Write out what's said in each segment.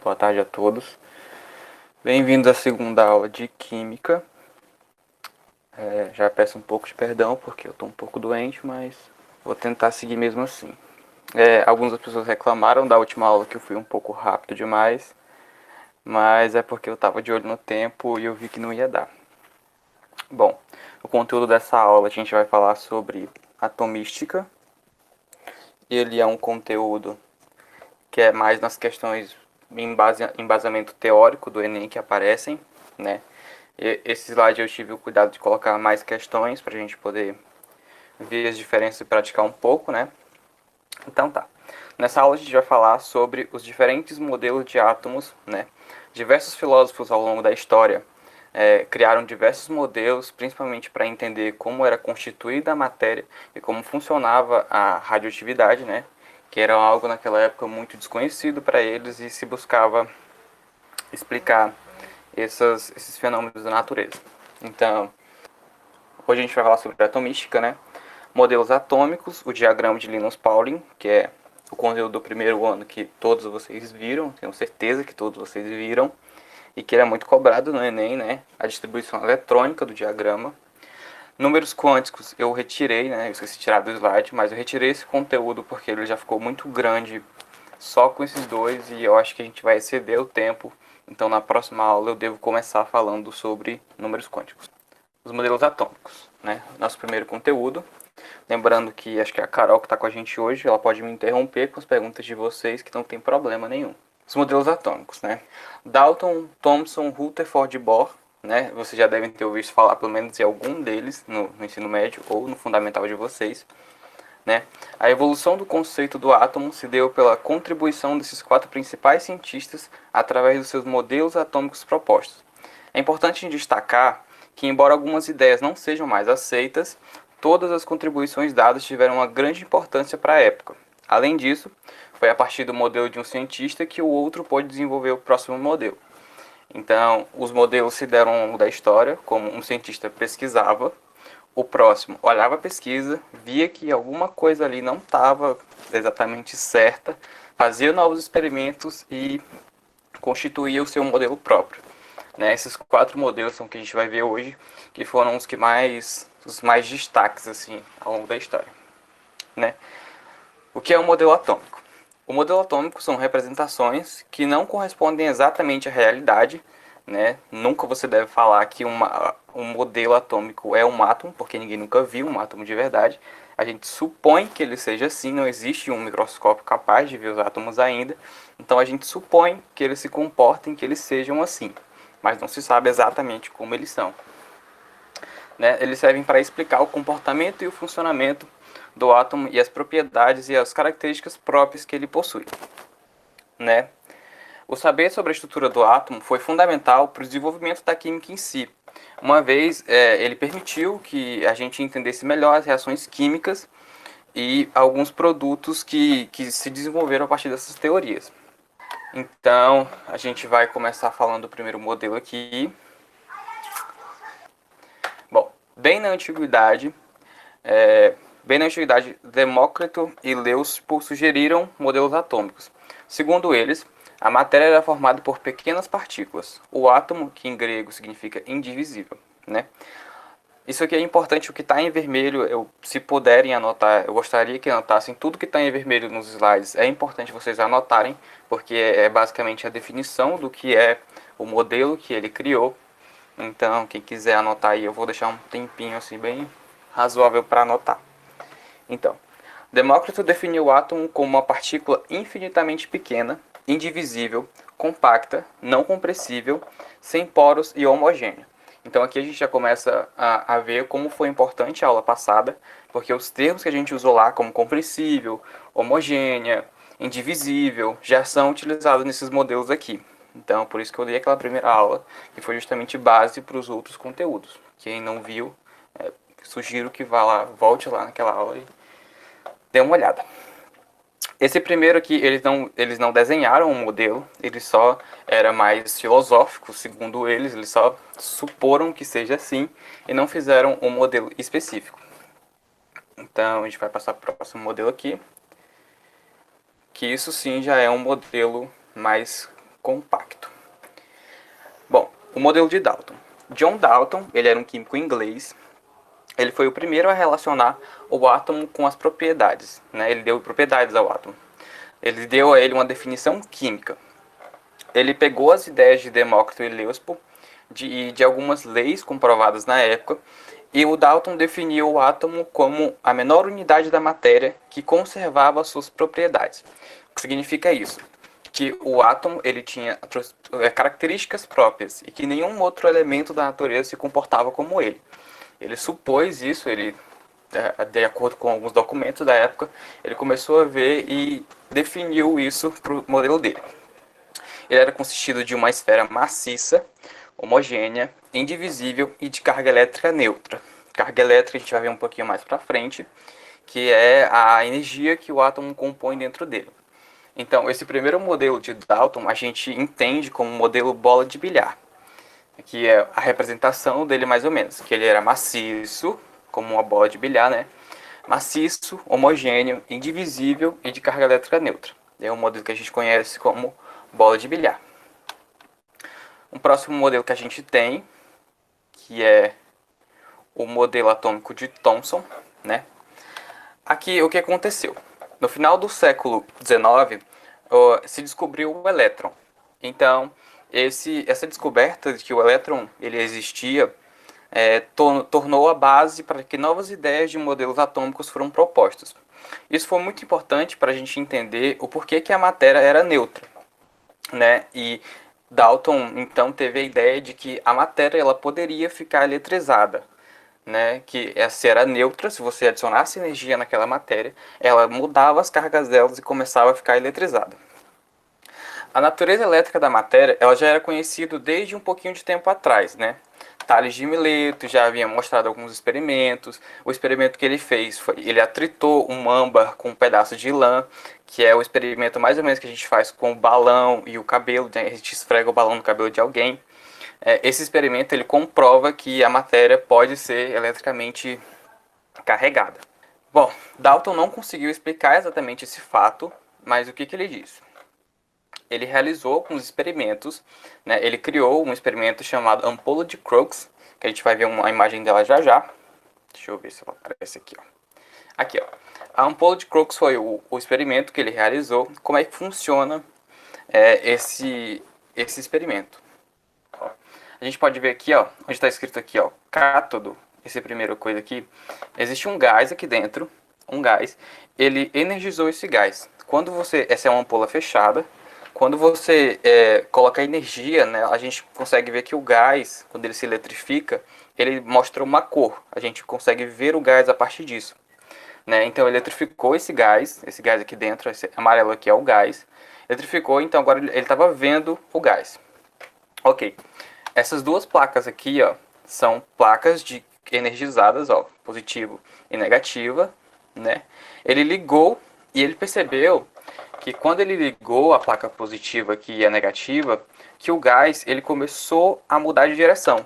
boa tarde a todos. Bem-vindos à segunda aula de Química. Já peço um pouco de perdão porque eu estou um pouco doente, mas vou tentar seguir mesmo assim. Algumas pessoas reclamaram da última aula que eu fui um pouco rápido demais, mas é porque eu estava de olho no tempo e eu vi que não ia dar. Bom, o conteúdo dessa aula a gente vai falar sobre atomística. Ele é um conteúdo que é mais nas questões embasamento teórico do Enem que aparecem, né? Esse slide eu tive o cuidado de colocar mais questões para a gente poder ver as diferenças e praticar um pouco, né? Então tá. Nessa aula a gente vai falar sobre os diferentes modelos de átomos, né? Diversos filósofos ao longo da história criaram diversos modelos, principalmente para entender como era constituída a matéria e como funcionava a radioatividade, né? Que era algo naquela época muito desconhecido para eles e se buscava explicar esses fenômenos da natureza. Então, hoje a gente vai falar sobre atomística, né? Modelos atômicos, o diagrama de Linus-Pauling, que é o conteúdo do primeiro ano que todos vocês viram, tenho certeza que todos vocês viram, e que era muito cobrado no Enem, né? A distribuição eletrônica do diagrama. Números quânticos eu retirei, né? Eu esqueci de tirar do slide, mas eu retirei esse conteúdo porque ele já ficou muito grande só com esses dois e eu acho que a gente vai exceder o tempo. Então na próxima aula eu devo começar falando sobre números quânticos. Os modelos atômicos, né? Nosso primeiro conteúdo. Lembrando que acho que a Carol que está com a gente hoje, ela pode me interromper com as perguntas de vocês que não tem problema nenhum. Os modelos atômicos, né? Dalton, Thomson, Rutherford e Bohr, né? Vocês já devem ter ouvido falar pelo menos em algum deles no ensino médio ou no fundamental de vocês. Né? A evolução do conceito do átomo se deu pela contribuição desses quatro principais cientistas através dos seus modelos atômicos propostos. É importante destacar que, embora algumas ideias não sejam mais aceitas, todas as contribuições dadas tiveram uma grande importância para a época. Além disso, foi a partir do modelo de um cientista que o outro pôde desenvolver o próximo modelo. Então, os modelos se deram ao longo da história, como um cientista pesquisava, o próximo olhava a pesquisa, via que alguma coisa ali não estava exatamente certa, fazia novos experimentos e constituía o seu modelo próprio. Né? Esses quatro modelos são que a gente vai ver hoje, que foram os mais destaques assim, ao longo da história. Né? O que é um modelo atômico? O modelo atômico são representações que não correspondem exatamente à realidade, né? Nunca você deve falar que um modelo atômico é um átomo, porque ninguém nunca viu um átomo de verdade. A gente supõe que ele seja assim, não existe um microscópio capaz de ver os átomos ainda. Então a gente supõe que eles se comportem, que eles sejam assim, mas não se sabe exatamente como eles são. Né? Eles servem para explicar o comportamento e o funcionamento do átomo e as propriedades e as características próprias que ele possui. Né? O saber sobre a estrutura do átomo foi fundamental para o desenvolvimento da química em si, uma vez ele permitiu que a gente entendesse melhor as reações químicas e alguns produtos que se desenvolveram a partir dessas teorias. Então, a gente vai começar falando do primeiro modelo aqui. Bom, bem na antiguidade, Demócrito e Leucipo sugeriram modelos atômicos. Segundo eles, a matéria era formada por pequenas partículas. O átomo, que em grego significa indivisível, né? Isso aqui é importante, o que está em vermelho, se puderem anotar, eu gostaria que anotassem tudo que está em vermelho nos slides. É importante vocês anotarem, porque é basicamente a definição do que é o modelo que ele criou. Então, quem quiser anotar aí, eu vou deixar um tempinho assim bem razoável para anotar. Então, Demócrito definiu o átomo como uma partícula infinitamente pequena, indivisível, compacta, não compressível, sem poros e homogênea. Então aqui a gente já começa a ver como foi importante a aula passada, porque os termos que a gente usou lá, como compressível, homogênea, indivisível, já são utilizados nesses modelos aqui. Então por isso que eu dei aquela primeira aula, que foi justamente base para os outros conteúdos. Quem não viu, sugiro que volte lá naquela aula e dê uma olhada. Esse primeiro aqui, eles não desenharam um modelo, ele só era mais filosófico, segundo eles só suporam que seja assim e não fizeram um modelo específico. Então, a gente vai passar para o próximo modelo aqui, que isso sim já é um modelo mais compacto. Bom, o modelo de Dalton. John Dalton, ele era um químico inglês. Ele foi o primeiro a relacionar o átomo com as propriedades, né? Ele deu propriedades ao átomo. Ele deu a ele uma definição química. Ele pegou as ideias de Demócrito e Leucipo de algumas leis comprovadas na época, e o Dalton definiu o átomo como a menor unidade da matéria que conservava suas propriedades. O que significa isso? Que o átomo ele tinha características próprias e que nenhum outro elemento da natureza se comportava como ele. Ele supôs isso, de acordo com alguns documentos da época, ele começou a ver e definiu isso para o modelo dele. Ele era consistido de uma esfera maciça, homogênea, indivisível e de carga elétrica neutra. Carga elétrica a gente vai ver um pouquinho mais para frente, que é a energia que o átomo compõe dentro dele. Então, esse primeiro modelo de Dalton a gente entende como modelo bola de bilhar, que é a representação dele mais ou menos, que ele era maciço, como uma bola de bilhar, né? Maciço, homogêneo, indivisível e de carga elétrica neutra. É um modelo que a gente conhece como bola de bilhar. Um próximo modelo que a gente tem, que é o modelo atômico de Thomson, né? Aqui o que aconteceu? No final do século XIX, se descobriu o elétron. Então, essa descoberta de que o elétron ele existia tornou a base para que novas ideias de modelos atômicos foram propostas. Isso foi muito importante para a gente entender o porquê que a matéria era neutra, né? E Dalton então teve a ideia de que a matéria ela poderia ficar eletrizada, né? Que se era neutra, se você adicionasse energia naquela matéria, ela mudava as cargas delas e começava a ficar eletrizada. A natureza elétrica da matéria ela já era conhecida desde um pouquinho de tempo atrás, né? Tales de Mileto já havia mostrado alguns experimentos. O experimento que ele fez foi, ele atritou um âmbar com um pedaço de lã, que é o experimento mais ou menos que a gente faz com o balão e o cabelo, né? A gente esfrega o balão no cabelo de alguém. Esse experimento ele comprova que a matéria pode ser eletricamente carregada. Bom, Dalton não conseguiu explicar exatamente esse fato, mas o que ele disse? Ele realizou alguns experimentos, né? Ele criou um experimento chamado ampola de Crookes, que a gente vai ver uma imagem dela já já. Deixa eu ver se ela aparece aqui, ó. Aqui, ó. A ampola de Crookes foi o experimento que ele realizou. Como é que funciona esse experimento? Ó, a gente pode ver aqui, ó, onde está escrito aqui, ó, cátodo, essa primeira coisa aqui. Existe um gás aqui dentro, um gás. Ele energizou esse gás. Essa é uma ampola fechada. Quando você coloca energia, né, a gente consegue ver que o gás, quando ele se eletrifica, ele mostra uma cor. A gente consegue ver o gás a partir disso, né? Então, eletrificou esse gás aqui dentro, esse amarelo aqui é o gás. Eletrificou, então agora ele estava vendo o gás. Ok. Essas duas placas aqui, ó, são placas energizadas, ó, positivo e negativa, né? Ele ligou e ele percebeu que quando ele ligou a placa positiva aqui e a negativa, que o gás ele começou a mudar de direção.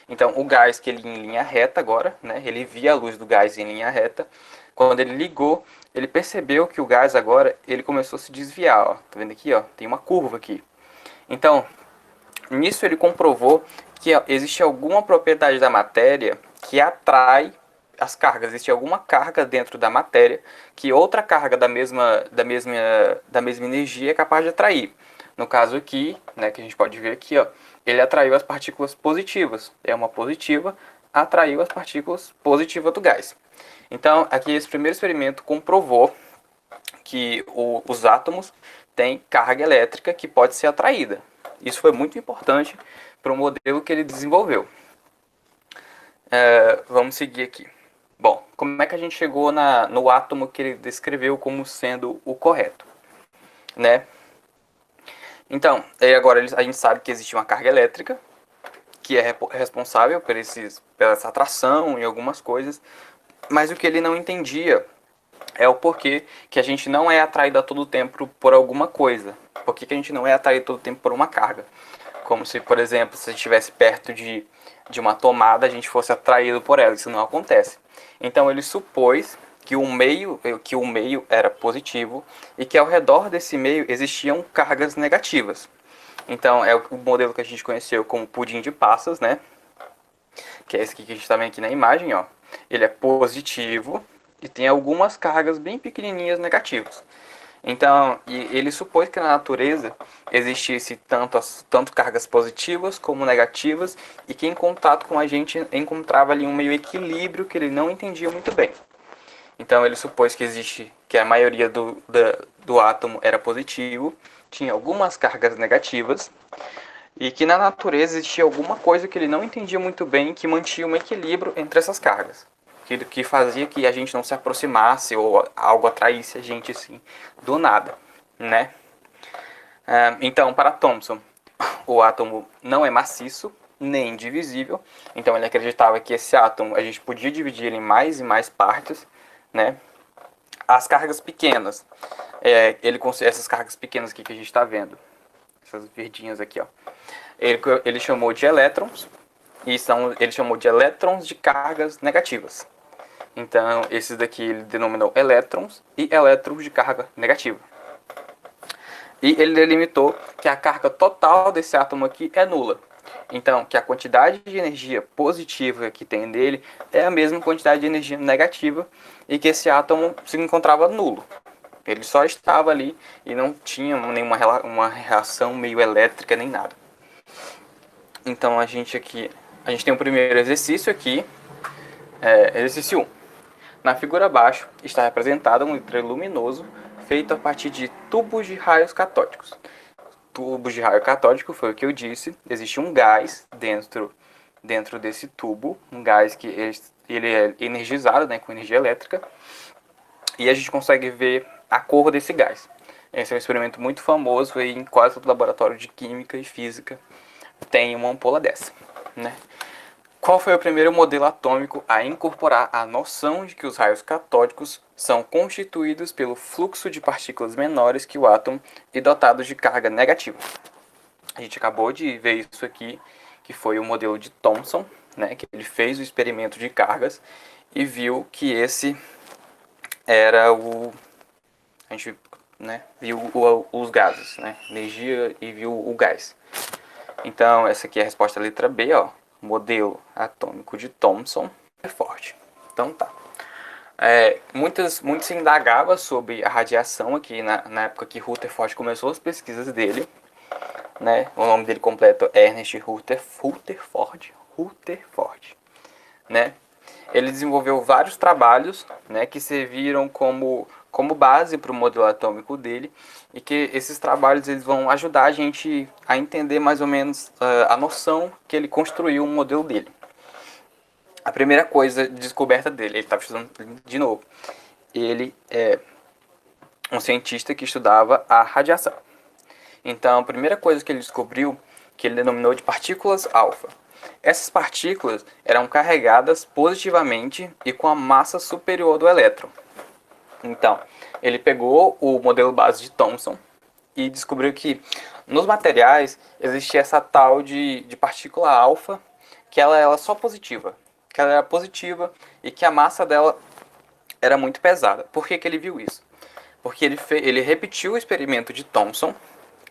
Então, o gás que ele ia em linha reta agora, né, ele via a luz do gás em linha reta. Quando ele ligou, ele percebeu que o gás agora ele começou a se desviar. Ó. Tá vendo aqui? Ó, tem uma curva aqui. Então, nisso ele comprovou que existe alguma propriedade da matéria que atrai as cargas. Existe alguma carga dentro da matéria que outra carga da mesma energia é capaz de atrair. No caso aqui, né, que a gente pode ver aqui, ó, ele atraiu as partículas positivas. É uma positiva, atraiu as partículas positivas do gás. Então, aqui esse primeiro experimento comprovou que os átomos têm carga elétrica que pode ser atraída. Isso foi muito importante para o modelo que ele desenvolveu. Vamos seguir aqui. Bom, como é que a gente chegou no átomo que ele descreveu como sendo o correto, né? Então, agora a gente sabe que existe uma carga elétrica que é responsável por essa atração e algumas coisas, mas o que ele não entendia é o porquê que a gente não é atraído a todo tempo por alguma coisa. Por que a gente não é atraído todo tempo por uma carga? Como se, por exemplo, se a gente estivesse perto de uma tomada, a gente fosse atraído por ela. Isso não acontece. Então ele supôs que o meio era positivo e que ao redor desse meio existiam cargas negativas. Então é o modelo que a gente conheceu como pudim de passas, né? Que é esse aqui que a gente está vendo aqui na imagem, ó. Ele é positivo e tem algumas cargas bem pequenininhas negativas. Então, ele supôs que na natureza existisse tanto cargas positivas como negativas e que em contato com a gente encontrava ali um meio equilíbrio que ele não entendia muito bem. Então, ele supôs que a maioria do átomo era positivo, tinha algumas cargas negativas e que na natureza existia alguma coisa que ele não entendia muito bem que mantinha um equilíbrio entre essas cargas. Que fazia que a gente não se aproximasse ou algo atraísse a gente assim do nada, né? Então, para Thomson, o átomo não é maciço nem indivisível, então ele acreditava que esse átomo a gente podia dividir em mais e mais partes, né? As cargas pequenas, essas cargas pequenas aqui que a gente está vendo, essas verdinhas aqui, ó, ele chamou de elétrons e ele chamou de elétrons de cargas negativas. Então, esses daqui ele denominou elétrons e elétrons de carga negativa. E ele delimitou que a carga total desse átomo aqui é nula. Então, que a quantidade de energia positiva que tem nele é a mesma quantidade de energia negativa e que esse átomo se encontrava nulo. Ele só estava ali e não tinha nenhuma uma reação meio elétrica nem nada. Então, a gente tem o primeiro exercício aqui, exercício 1. Na figura abaixo está representado um letreiro luminoso feito a partir de tubos de raios catódicos. Tubos de raio catódico foi o que eu disse. Existe um gás dentro desse tubo, um gás que ele é energizado, né, com energia elétrica, e a gente consegue ver a cor desse gás. Esse é um experimento muito famoso e em quase todo laboratório de química e física tem uma ampola dessa, né? Qual foi o primeiro modelo atômico a incorporar a noção de que os raios catódicos são constituídos pelo fluxo de partículas menores que o átomo e dotados de carga negativa? A gente acabou de ver isso aqui, que foi o modelo de Thomson, né, que ele fez o experimento de cargas e viu que esse era a gente, né, viu os gases, né, energia, e viu o gás. Então, essa aqui é a resposta da letra B, ó. Modelo atômico de Thomson é forte. Então tá. Muito se indagava sobre a radiação aqui na época que Rutherford começou as pesquisas dele, né? O nome dele completo é Ernest Rutherford, né? Ele desenvolveu vários trabalhos, né, que serviram como base para o modelo atômico dele, e que esses trabalhos eles vão ajudar a gente a entender mais ou menos a noção que ele construiu o modelo dele. A primeira coisa descoberta dele, ele estava estudando de novo, ele é um cientista que estudava a radiação. Então, a primeira coisa que ele descobriu, que ele denominou de partículas alfa. Essas partículas eram carregadas positivamente e com a massa superior do elétron. Então, ele pegou o modelo base de Thomson e descobriu que nos materiais existia essa tal de partícula alfa, que ela era só positiva. Que ela era positiva e que a massa dela era muito pesada. Por que ele viu isso? Porque ele repetiu o experimento de Thomson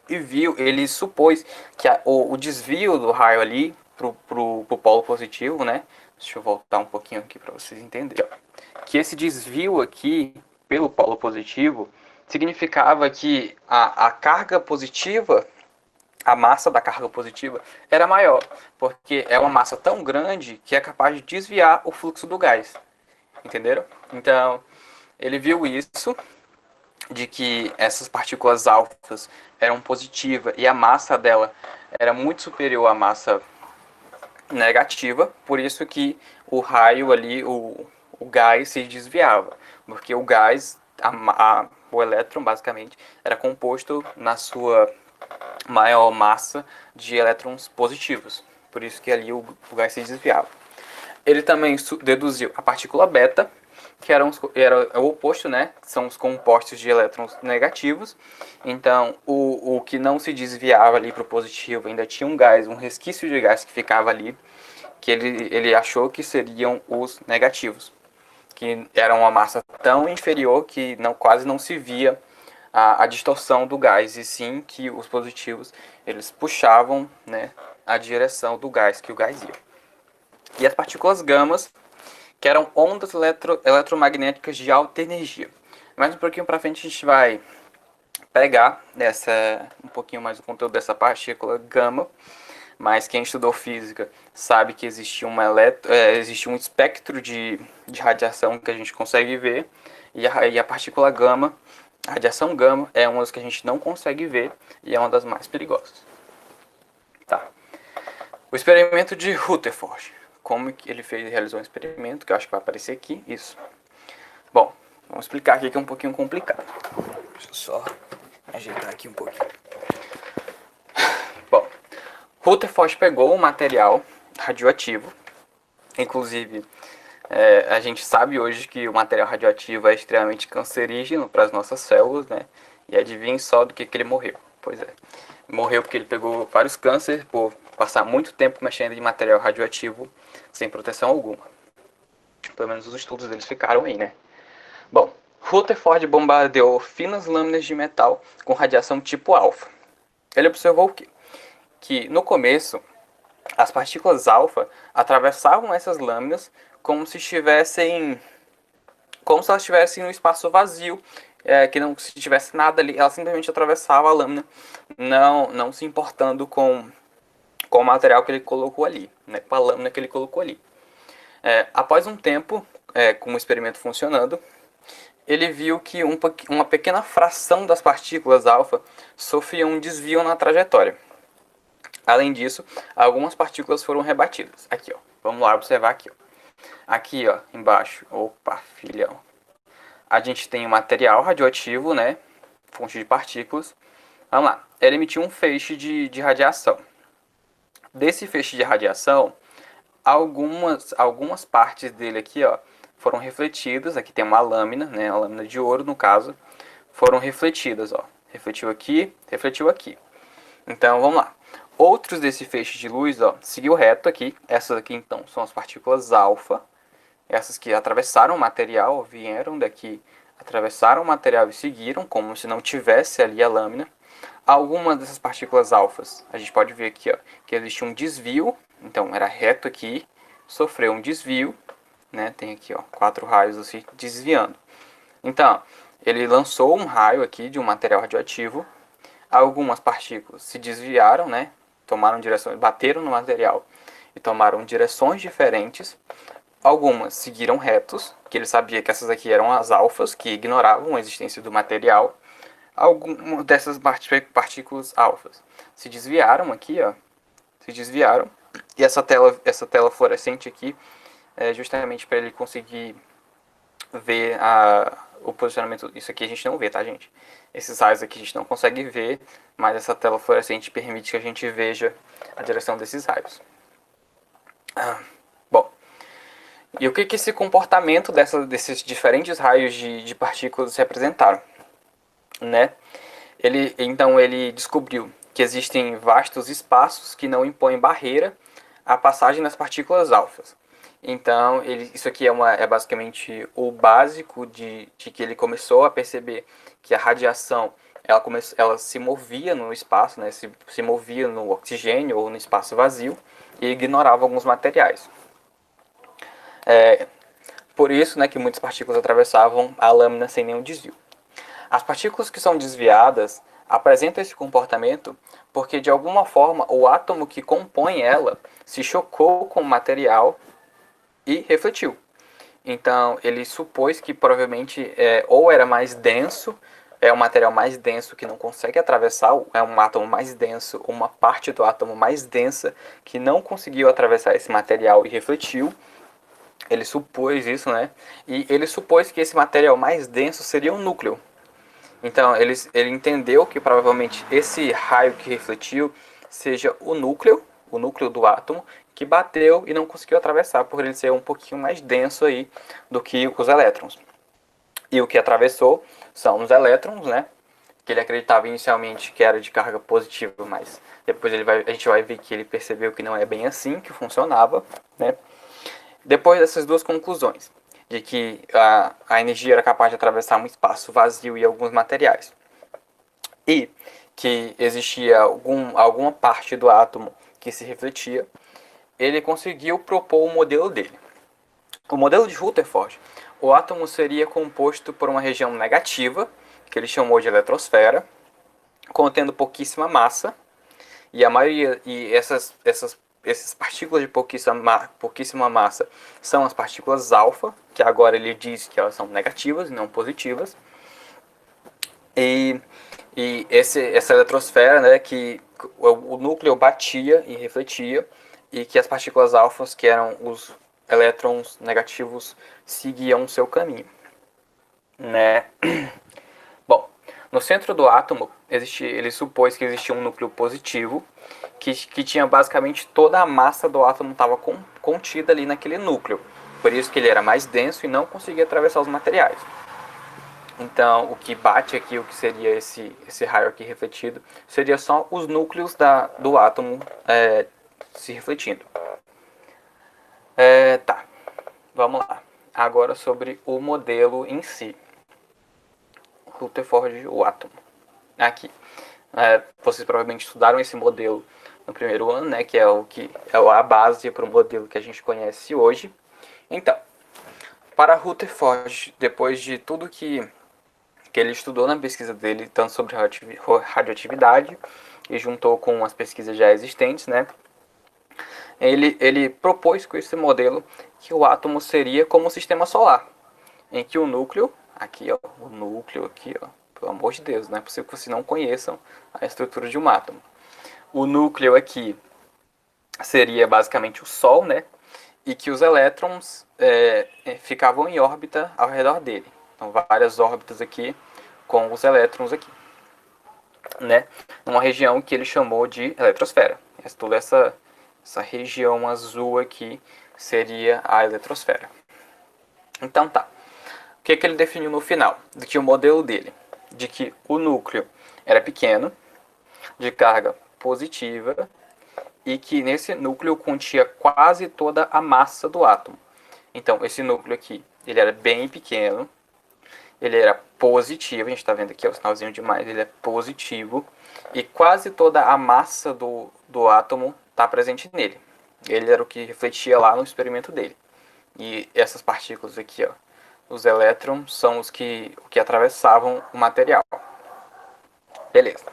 e ele supôs que o desvio do raio ali pro polo positivo, né? Deixa eu voltar um pouquinho aqui para vocês entenderem. Que esse desvio aqui pelo polo positivo significava que a carga positiva, a massa da carga positiva era maior, porque é uma massa tão grande que é capaz de desviar o fluxo do gás. Entenderam? Então, ele viu isso, de que essas partículas alfas eram positivas e a massa dela era muito superior à massa negativa, por isso que o raio ali, o gás se desviava, porque o gás, o elétron basicamente, era composto na sua maior massa de elétrons positivos, por isso que ali o gás se desviava. Ele também deduziu a partícula beta, que era o oposto, né? São os compostos de elétrons negativos. Então, o que não se desviava ali para o positivo ainda tinha um gás, um resquício de gás que ficava ali, que ele achou que seriam os negativos, que eram uma massa tão inferior que quase não se via a distorção do gás, e sim que os positivos eles puxavam, né, a direção do gás, que o gás ia. E as partículas gamas, que eram ondas eletromagnéticas de alta energia. Mais um pouquinho para frente a gente vai pegar um pouquinho mais o conteúdo dessa partícula gama, mas quem estudou física sabe que existe existe um espectro de radiação que a gente consegue ver, e a partícula gama, a radiação gama, é uma das que a gente não consegue ver e é uma das mais perigosas. Tá. O experimento de Rutherford. Como que ele realizou um experimento, que eu acho que vai aparecer aqui, isso. Bom, vamos explicar aqui que é um pouquinho complicado. Deixa eu só ajeitar aqui um pouquinho. Bom, Rutherford pegou um material radioativo, inclusive a gente sabe hoje que o material radioativo é extremamente cancerígeno para as nossas células, né? E adivinhem só do que ele morreu. Pois é, morreu porque ele pegou vários cânceres por passar muito tempo mexendo em material radioativo sem proteção alguma. Pelo menos os estudos deles ficaram aí, né? Bom, Rutherford bombardeou finas lâminas de metal com radiação tipo alfa. Ele observou o quê? Que no começo as partículas alfa atravessavam essas lâminas como se elas estivessem no espaço vazio, que não se tivesse nada ali. Ela simplesmente atravessava a lâmina, não se importando com o material que ele colocou ali, né, com a lâmina que ele colocou ali. Após um tempo, com o experimento funcionando, ele viu que uma pequena fração das partículas alfa sofria um desvio na trajetória. Além disso, algumas partículas foram rebatidas. Aqui, ó. Vamos lá observar aqui, ó. Aqui, ó, embaixo. Opa, filhão. A gente tem o material radioativo, né? Fonte de partículas. Vamos lá. Ele emitiu um feixe de radiação. Desse feixe de radiação, algumas partes dele aqui, ó, foram refletidas. Aqui tem uma lâmina, né? A lâmina de ouro, no caso. Foram refletidas, ó. Refletiu aqui, refletiu aqui. Então, vamos lá. Outros desse feixe de luz, ó, seguiu reto aqui. Essas aqui, então, são as partículas alfa. Essas que atravessaram o material, vieram daqui, atravessaram o material e seguiram, como se não tivesse ali a lâmina. Algumas dessas partículas alfas, a gente pode ver aqui, ó, que existe um desvio. Então, era reto aqui, sofreu um desvio, né? Tem aqui, ó, 4 raios assim, desviando. Então, ele lançou um raio aqui de um material radioativo. Algumas partículas se desviaram, né? Tomaram direções, bateram no material e tomaram direções diferentes. Algumas seguiram retos, que ele sabia que essas aqui eram as alfas, que ignoravam a existência do material. Algumas dessas partículas alfas se desviaram aqui, ó. Se desviaram. E essa tela fluorescente aqui é justamente para ele conseguir ver o posicionamento. Isso aqui a gente não vê, tá, gente? Esses raios aqui a gente não consegue ver, mas essa tela fluorescente permite que a gente veja a direção desses raios. Bom, e o que esse comportamento desses diferentes raios de partículas representaram, né? Então ele descobriu que existem vastos espaços que não impõem barreira à passagem das partículas alfas. Então, isso aqui é basicamente o básico de que ele começou a perceber que a radiação ela se movia no espaço, né, se movia no oxigênio ou no espaço vazio e ignorava alguns materiais. Por isso, né, que muitas partículas atravessavam a lâmina sem nenhum desvio. As partículas que são desviadas apresentam esse comportamento porque, de alguma forma, o átomo que compõe ela se chocou com o material e refletiu. Então, ele supôs que provavelmente ou era mais denso, é um material mais denso que não consegue atravessar, é um átomo mais denso, uma parte do átomo mais densa que não conseguiu atravessar esse material e refletiu. Ele supôs isso, né? E ele supôs que esse material mais denso seria um núcleo. Então, ele entendeu que provavelmente esse raio que refletiu seja o núcleo do átomo, que bateu e não conseguiu atravessar, por ele ser um pouquinho mais denso aí do que os elétrons. E o que atravessou são os elétrons, né? Que ele acreditava inicialmente que era de carga positiva, mas depois a gente vai ver que ele percebeu que não é bem assim que funcionava, né? Depois dessas duas conclusões, de que a energia era capaz de atravessar um espaço vazio e alguns materiais, e que existia alguma parte do átomo que se refletia, ele conseguiu propor o modelo dele. O modelo de Rutherford, o átomo seria composto por uma região negativa, que ele chamou de eletrosfera, contendo pouquíssima massa, e a maioria essas partículas de pouquíssima massa são as partículas alfa, que agora ele diz que elas são negativas e não positivas. E essa eletrosfera, né, que o núcleo batia e refletia, e que as partículas alfas, que eram os elétrons negativos, seguiam seu caminho, né? Bom, no centro do átomo, ele supôs que existia um núcleo positivo, que tinha basicamente toda a massa do átomo estava contida ali naquele núcleo. Por isso que ele era mais denso e não conseguia atravessar os materiais. Então, o que bate aqui, o que seria esse raio aqui refletido, seria só os núcleos do átomo se refletindo. Tá, vamos lá. Agora sobre o modelo em si. Rutherford, o átomo. Aqui. Vocês provavelmente estudaram esse modelo no primeiro ano, né, que é a base para o modelo que a gente conhece hoje. Então, para Rutherford, depois de tudo que ele estudou na pesquisa dele, tanto sobre radioatividade e juntou com as pesquisas já existentes, né? Ele propôs com esse modelo que o átomo seria como o sistema solar, em que o núcleo, aqui ó, o núcleo aqui ó, pelo amor de Deus, não é possível que vocês não conheçam a estrutura de um átomo. O núcleo aqui seria basicamente o Sol, né? E que os elétrons ficavam em órbita ao redor dele. Então, várias órbitas aqui com os elétrons aqui, né? Numa região que ele chamou de eletrosfera. Toda essa região azul aqui seria a eletrosfera. Então tá. O que ele definiu no final? De que o modelo dele, de que o núcleo era pequeno, de carga positiva, e que nesse núcleo continha quase toda a massa do átomo. Então, esse núcleo aqui, ele era bem pequeno, ele era positivo, a gente está vendo aqui, é o sinalzinho de mais, ele é positivo, e quase toda a massa do átomo está presente nele. Ele era o que refletia lá no experimento dele. E essas partículas aqui, ó, os elétrons, são os que atravessavam o material. Beleza.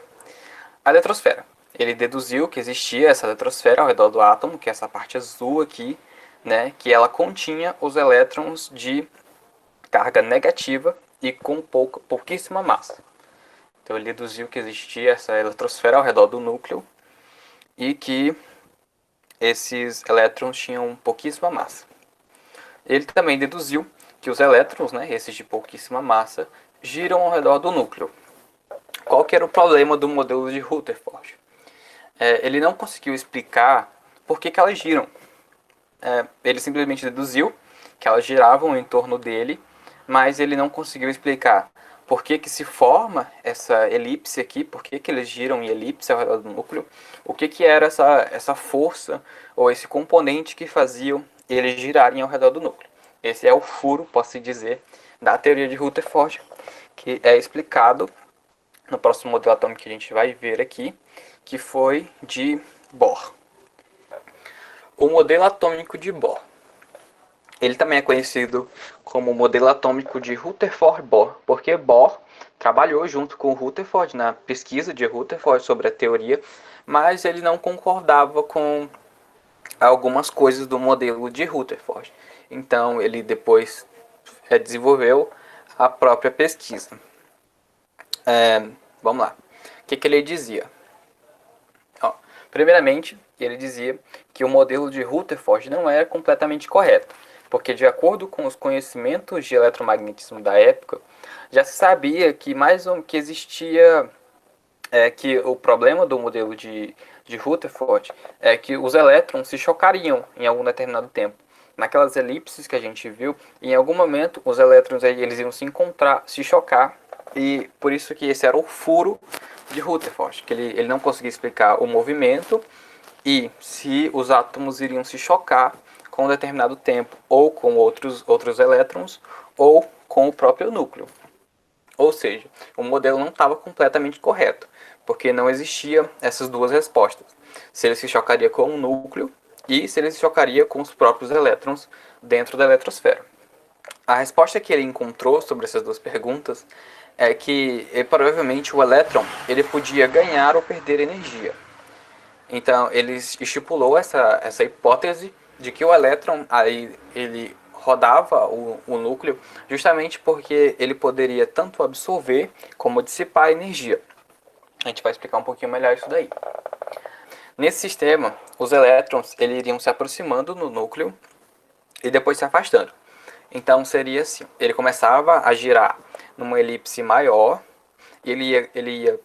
A eletrosfera. Ele deduziu que existia essa eletrosfera ao redor do átomo, que é essa parte azul aqui, né, que ela continha os elétrons de carga negativa e com pouquíssima massa. Então ele deduziu que existia essa eletrosfera ao redor do núcleo e que esses elétrons tinham pouquíssima massa. Ele também deduziu que os elétrons, né, esses de pouquíssima massa, giram ao redor do núcleo. Qual que era o problema do modelo de Rutherford? Ele não conseguiu explicar por que elas giram. Ele simplesmente deduziu que elas giravam em torno dele, mas ele não conseguiu explicar por que se forma essa elipse aqui, por que eles giram em elipse ao redor do núcleo, o que era essa força ou esse componente que faziam eles girarem ao redor do núcleo. Esse é o furo, posso dizer, da teoria de Rutherford, que é explicado no próximo modelo atômico que a gente vai ver aqui, que foi de Bohr. O modelo atômico de Bohr. Ele também é conhecido como modelo atômico de Rutherford-Bohr, porque Bohr trabalhou junto com Rutherford na pesquisa de Rutherford sobre a teoria, mas ele não concordava com algumas coisas do modelo de Rutherford. Então ele depois desenvolveu a própria pesquisa. Vamos lá. O que ele dizia? Primeiramente, ele dizia que o modelo de Rutherford não era completamente correto, porque de acordo com os conhecimentos de eletromagnetismo da época, já se sabia que que existia que o problema do modelo de Rutherford é que os elétrons se chocariam em algum determinado tempo. Naquelas elipses que a gente viu, em algum momento os elétrons eles iam se encontrar, se chocar, e por isso que esse era o furo de Rutherford, que ele não conseguia explicar o movimento e se os átomos iriam se chocar com um determinado tempo, ou com outros elétrons, ou com o próprio núcleo. Ou seja, o modelo não estava completamente correto, porque não existia essas duas respostas. Se ele se chocaria com o núcleo e se ele se chocaria com os próprios elétrons dentro da eletrosfera. A resposta que ele encontrou sobre essas duas perguntas é que provavelmente o elétron ele podia ganhar ou perder energia. Então ele estipulou essa hipótese de que o elétron aí ele rodava o núcleo justamente porque ele poderia tanto absorver como dissipar energia. A gente vai explicar um pouquinho melhor isso daí. Nesse sistema, os elétrons eles iriam se aproximando no núcleo e depois se afastando. Então seria assim, ele começava a girar numa elipse maior, ele ia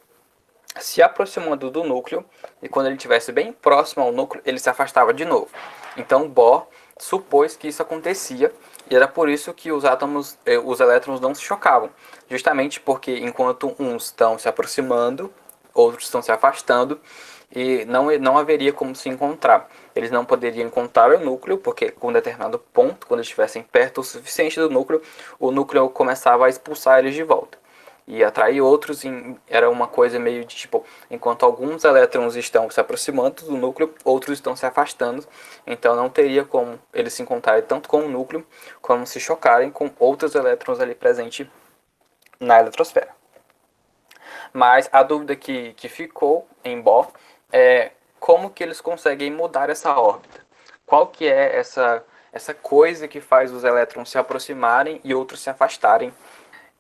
se aproximando do núcleo e quando ele estivesse bem próximo ao núcleo, ele se afastava de novo. Então Bohr supôs que isso acontecia e era por isso que os átomos, os elétrons não se chocavam, justamente porque enquanto uns estão se aproximando, outros estão se afastando e não haveria como se encontrar. Eles não poderiam encontrar o núcleo, porque com um determinado ponto, quando estivessem perto o suficiente do núcleo, o núcleo começava a expulsar eles de volta e atrair outros. Era uma coisa meio de tipo, enquanto alguns elétrons estão se aproximando do núcleo, outros estão se afastando, então não teria como eles se encontrarem tanto com o núcleo, como se chocarem com outros elétrons ali presentes na eletrosfera. Mas a dúvida que ficou em Bohr é como que eles conseguem mudar essa órbita. Qual que é essa coisa que faz os elétrons se aproximarem e outros se afastarem.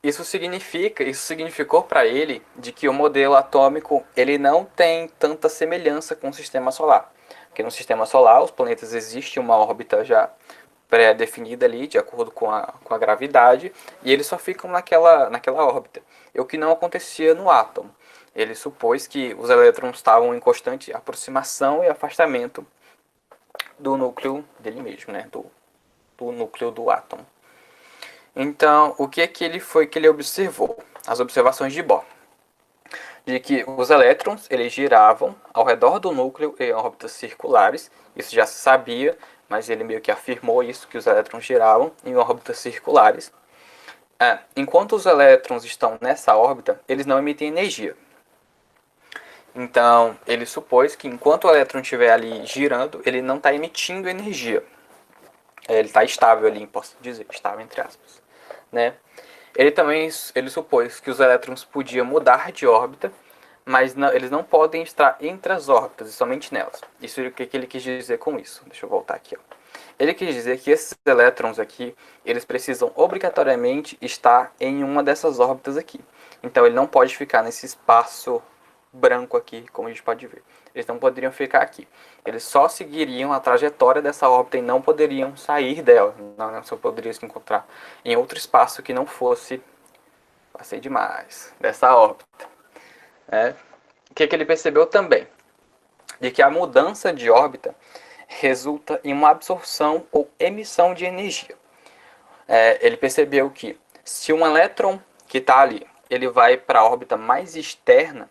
Isso significou para ele de que o modelo atômico ele não tem tanta semelhança com o sistema solar. Porque no sistema solar os planetas existem uma órbita já pré-definida ali, de acordo com a gravidade, e eles só ficam naquela órbita. O que não acontecia no átomo. Ele supôs que os elétrons estavam em constante aproximação e afastamento do núcleo dele mesmo, né? do núcleo do átomo. Então, o que é que ele observou? As observações de Bohr. De que os elétrons eles giravam ao redor do núcleo em órbitas circulares. Isso já se sabia, mas ele meio que afirmou isso, que os elétrons giravam em órbitas circulares. Enquanto os elétrons estão nessa órbita, eles não emitem energia. Então, ele supôs que enquanto o elétron estiver ali girando, ele não está emitindo energia. Ele está estável ali, posso dizer, estável entre aspas. Né? Ele supôs que os elétrons podiam mudar de órbita, mas não, eles não podem estar entre as órbitas, somente nelas. Isso é o que ele quis dizer com isso. Deixa eu voltar aqui. Ó. Ele quis dizer que esses elétrons aqui, eles precisam obrigatoriamente estar em uma dessas órbitas aqui. Então ele não pode ficar nesse espaço branco aqui, como a gente pode ver. Eles não poderiam ficar aqui. Eles só seguiriam a trajetória dessa órbita e não poderiam sair dela. Não só poderiam se encontrar em outro espaço que não fosse, passei demais, dessa órbita. O que ele percebeu também? De que a mudança de órbita resulta em uma absorção ou emissão de energia. Ele percebeu que se um elétron que está ali, ele vai para a órbita mais externa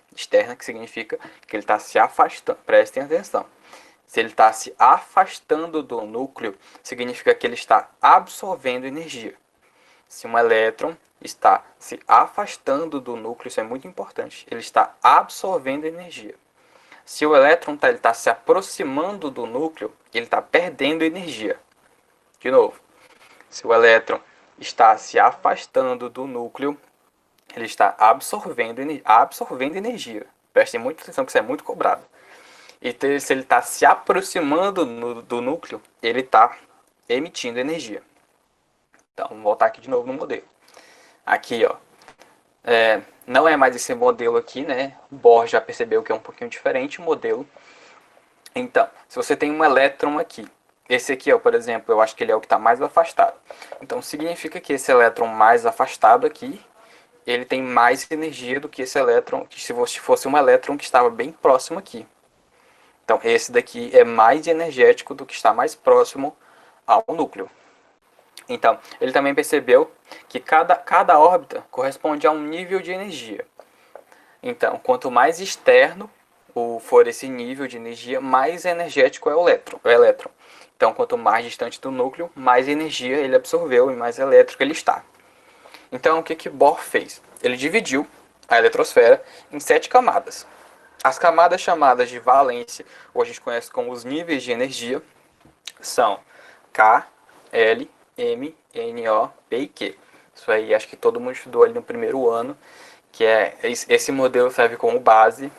que significa que ele está se afastando, prestem atenção. Se ele está se afastando do núcleo, significa que ele está absorvendo energia. Se um elétron está se afastando do núcleo, isso é muito importante, ele está absorvendo energia. Se o elétron está se aproximando do núcleo, ele está perdendo energia. De novo, se o elétron está se afastando do núcleo, ele está absorvendo energia. Prestem muita atenção que isso é muito cobrado. E se ele está se aproximando do núcleo, ele está emitindo energia. Então, vamos voltar aqui de novo no modelo. Aqui, ó, não é mais esse modelo aqui, né? Bohr já percebeu que é um pouquinho diferente o modelo. Então, se você tem um elétron aqui, esse aqui, ó, por exemplo, eu acho que ele é o que está mais afastado. Então, significa que esse elétron mais afastado aqui, ele tem mais energia do que esse elétron, que se fosse um elétron que estava bem próximo aqui. Então, esse daqui é mais energético do que está mais próximo ao núcleo. Então, ele também percebeu que cada órbita corresponde a um nível de energia. Então, quanto mais externo for esse nível de energia, mais energético é o elétron. Então, quanto mais distante do núcleo, mais energia ele absorveu e mais elétrico ele está. Então, o que que Bohr fez? Ele dividiu a eletrosfera em 7 camadas. As camadas chamadas de valência, ou a gente conhece como os níveis de energia, são K, L, M, N, O, P e Q. Isso aí acho que todo mundo estudou ali no primeiro ano, que é esse modelo serve como base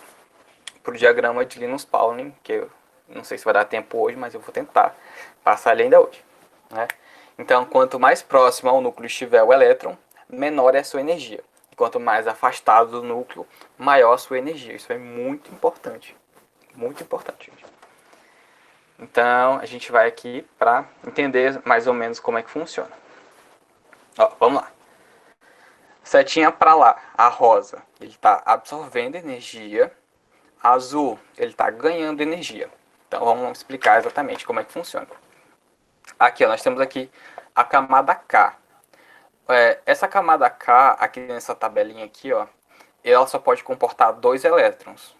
para o diagrama de Linus Pauling, que eu não sei se vai dar tempo hoje, mas eu vou tentar passar ele ainda hoje, né? Então, quanto mais próximo ao núcleo estiver o elétron, menor é a sua energia. E quanto mais afastado do núcleo, maior a sua energia. Isso é muito importante. Muito importante, gente. Então, a gente vai aqui para entender mais ou menos como é que funciona. Ó, vamos lá. Setinha para lá, a rosa, ele está absorvendo energia. Azul, ele está ganhando energia. Então, vamos explicar exatamente como é que funciona. Aqui, ó, nós temos aqui a camada K. Essa camada K, aqui nessa tabelinha aqui, ó, ela só pode comportar 2 elétrons.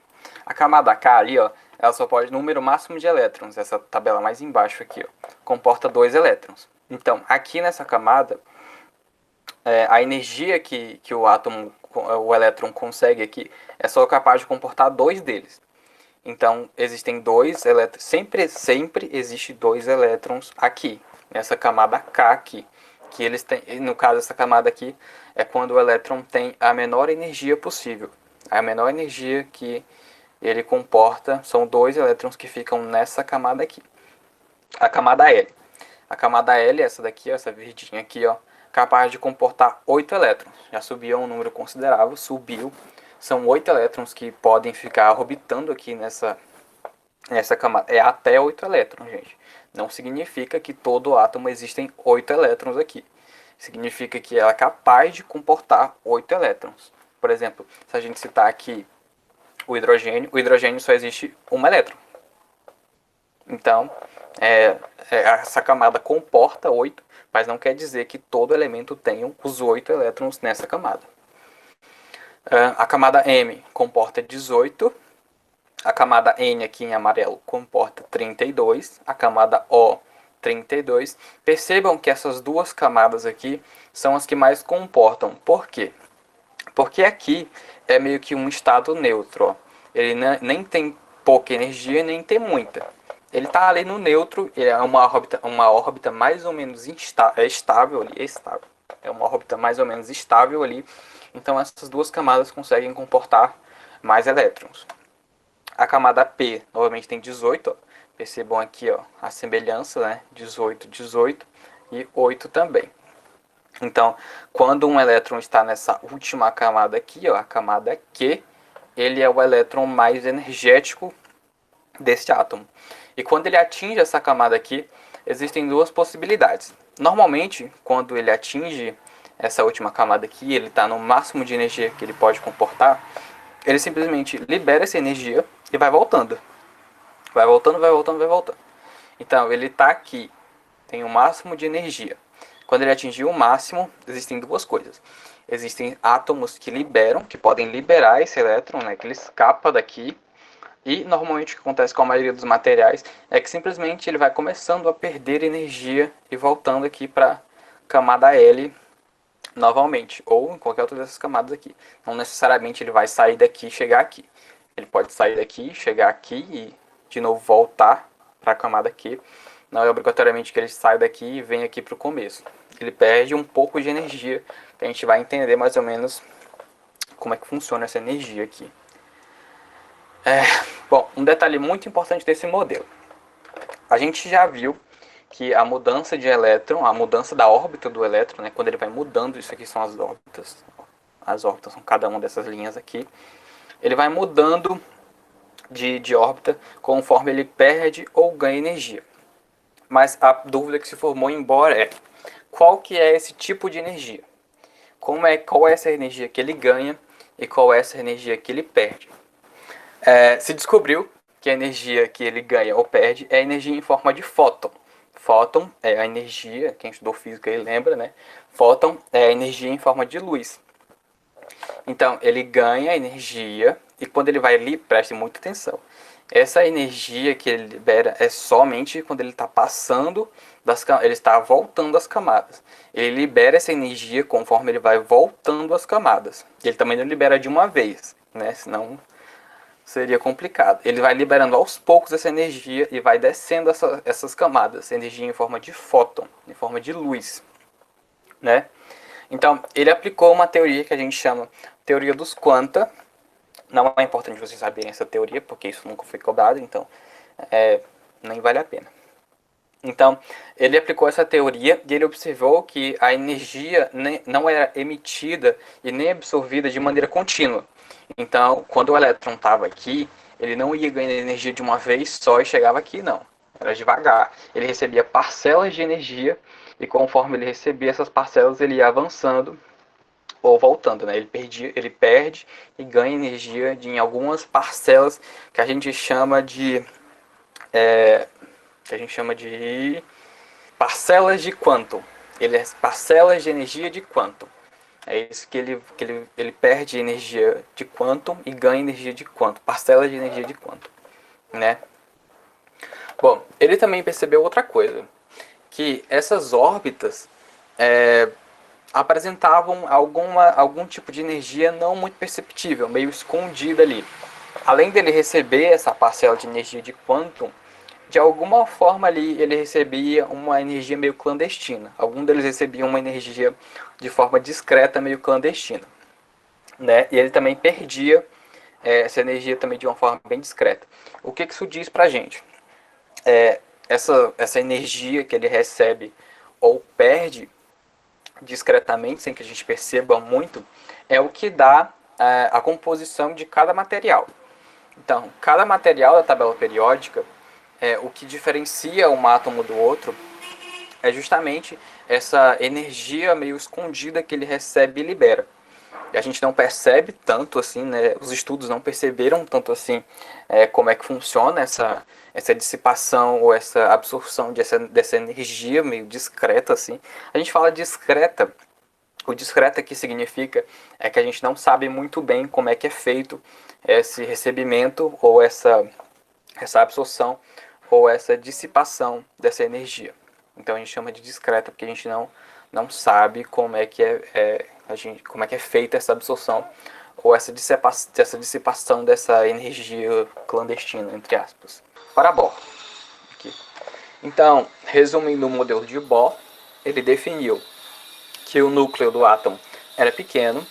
A camada K ali, ó, ela só pode número máximo de elétrons. Essa tabela mais embaixo aqui, ó, comporta 2 elétrons. Então, aqui nessa camada, a energia que o átomo, o elétron consegue aqui, é só capaz de comportar 2 deles. Então, existem 2 elétrons, sempre existe 2 elétrons aqui, nessa camada K aqui. Que eles têm, no caso, essa camada aqui é quando o elétron tem a menor energia possível. A menor energia que ele comporta são 2 elétrons que ficam nessa camada aqui. A camada L. A camada L, essa daqui, essa verdinha aqui, ó, capaz de comportar 8 elétrons. Já subiu um número considerável, subiu. São 8 elétrons que podem ficar orbitando aqui nessa camada. É até 8 elétrons, gente. Não significa que todo átomo existem 8 elétrons aqui. Significa que ela é capaz de comportar 8 elétrons. Por exemplo, se a gente citar aqui o hidrogênio só existe um elétron. Então, essa camada comporta 8, mas não quer dizer que todo elemento tenha os 8 elétrons nessa camada. A camada M comporta 18. A camada N aqui em amarelo comporta 32. A camada O, 32. Percebam que essas duas camadas aqui são as que mais comportam. Por quê? Porque aqui é meio que um estado neutro. Ó. Ele nem tem pouca energia, nem tem muita. Ele está ali no neutro, ele é uma órbita mais ou menos estável ali, estável. É uma órbita mais ou menos estável ali. Então essas duas camadas conseguem comportar mais elétrons. A camada P novamente tem 18, ó. Percebam aqui, ó, a semelhança, né? 18, 18 e 8 também. Então, quando um elétron está nessa última camada aqui, ó, a camada Q, ele é o elétron mais energético desse átomo. E quando ele atinge essa camada aqui, existem duas possibilidades. Normalmente, quando ele atinge essa última camada aqui, ele está no máximo de energia que ele pode comportar, ele simplesmente libera essa energia e vai voltando. Vai voltando, vai voltando, vai voltando. Então, ele está aqui, tem o máximo de energia. Quando ele atingir o máximo, existem duas coisas. Existem átomos que liberam, que podem liberar esse elétron, né, que ele escapa daqui. E normalmente o que acontece com a maioria dos materiais é que simplesmente ele vai começando a perder energia e voltando aqui para a camada L novamente, ou em qualquer outra dessas camadas aqui. Não necessariamente ele vai sair daqui e chegar aqui. Ele pode sair daqui, chegar aqui e de novo voltar para a camada Q. Não é obrigatoriamente que ele saia daqui e venha aqui para o começo. Ele perde um pouco de energia, que a gente vai entender mais ou menos como é que funciona essa energia aqui. Bom, um detalhe muito importante desse modelo. A gente já viu que a mudança de elétron, a mudança da órbita do elétron, né, quando ele vai mudando, isso aqui são as órbitas. As órbitas são cada uma dessas linhas aqui. Ele vai mudando de órbita conforme ele perde ou ganha energia. Mas a dúvida que se formou em Bohr é: qual que é esse tipo de energia? Qual é essa energia que ele ganha e qual é essa energia que ele perde? Se descobriu que a energia que ele ganha ou perde é a energia em forma de fóton. Fóton é a energia, quem estudou física aí lembra, né? Fóton é a energia em forma de luz. Então, ele ganha energia e quando ele vai ali, preste muita atenção, essa energia que ele libera é somente quando ele está passando ele está voltando das camadas. Ele libera essa energia conforme ele vai voltando as camadas. Ele também não libera de uma vez, né? Senão seria complicado. Ele vai liberando aos poucos essa energia e vai descendo essas camadas, energia em forma de fóton, em forma de luz, né? Então, ele aplicou uma teoria que a gente chama teoria dos quanta. Não é importante vocês saberem essa teoria, porque isso nunca foi cobrado, então nem vale a pena. Então, ele aplicou essa teoria e ele observou que a energia não era emitida e nem absorvida de maneira contínua. Então, quando o elétron estava aqui, ele não ia ganhando energia de uma vez só e chegava aqui, não. Era devagar. Ele recebia parcelas de energia e conforme ele recebia essas parcelas, ele ia avançando ou voltando, né? Ele perde e ganha energia em algumas parcelas que a gente chama de parcelas de quantum. Ele é parcelas de energia de quantum. É isso que ele perde energia de quantum e ganha energia de quantum. Parcelas de energia de quantum, né? Bom, ele também percebeu outra coisa, que essas órbitas apresentavam algum tipo de energia não muito perceptível, meio escondida ali. Além dele receber essa parcela de energia de quantum, de alguma forma ali ele recebia uma energia meio clandestina. Algum deles recebiam uma energia de forma discreta, meio clandestina, né? E ele também perdia essa energia também de uma forma bem discreta. O que isso diz pra gente? Essa energia que ele recebe ou perde discretamente, sem que a gente perceba muito, é o que dá a composição de cada material. Então, cada material da tabela periódica, o que diferencia um átomo do outro é justamente essa energia meio escondida que ele recebe e libera. E a gente não percebe tanto assim, né? Os estudos não perceberam tanto assim como é que funciona essa dissipação ou essa absorção dessa energia meio discreta assim. A gente fala discreta. O discreta que significa é que a gente não sabe muito bem como é que é feito esse recebimento ou essa absorção ou essa dissipação dessa energia. Então a gente chama de discreta porque a gente não sabe como é que como é que é feita essa absorção ou essa dissipação dessa energia clandestina, entre aspas. Para Bohr. Aqui. Então, resumindo o modelo de Bohr, ele definiu que o núcleo do átomo era pequeno,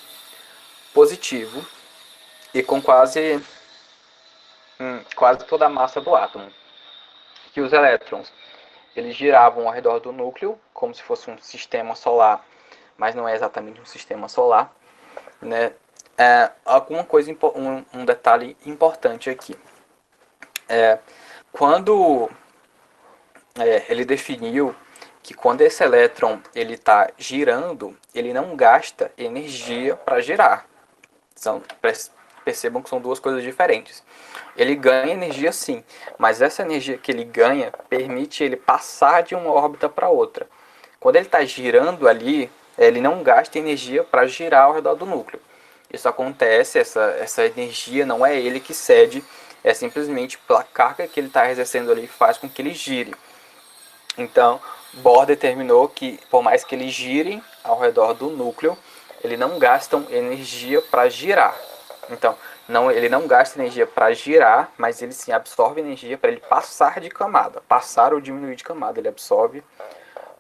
positivo e com quase toda a massa do átomo. Que os elétrons eles giravam ao redor do núcleo, como se fosse um sistema solar, mas não é exatamente um sistema solar, né? Alguma coisa, um detalhe importante aqui. Quando ele definiu que quando esse elétron ele está girando, ele não gasta energia para girar. Percebam que são duas coisas diferentes. Ele ganha energia sim, mas essa energia que ele ganha permite ele passar de uma órbita para outra. Quando ele está girando ali, ele não gasta energia para girar ao redor do núcleo. Isso acontece, essa energia não é ele que cede, é simplesmente a carga que ele está exercendo ali faz com que ele gire. Então, Bohr determinou que, por mais que eles girem ao redor do núcleo, eles não gastam energia para girar. Então, ele não gasta energia para girar, mas ele sim absorve energia para ele passar de camada. Passar ou diminuir de camada, ele absorve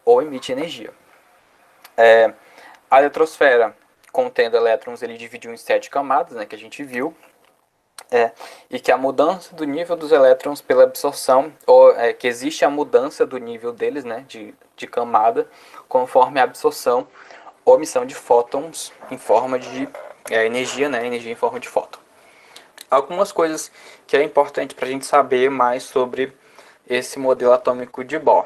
ou emite energia. A eletrosfera, contendo elétrons, ele dividiu em 7 camadas, né, que a gente viu. E que a mudança do nível dos elétrons pela absorção, que existe a mudança do nível deles, né, de camada, conforme a absorção ou emissão de fótons em forma de energia, né, energia em forma de fóton. Algumas coisas que é importante para a gente saber mais sobre esse modelo atômico de Bohr.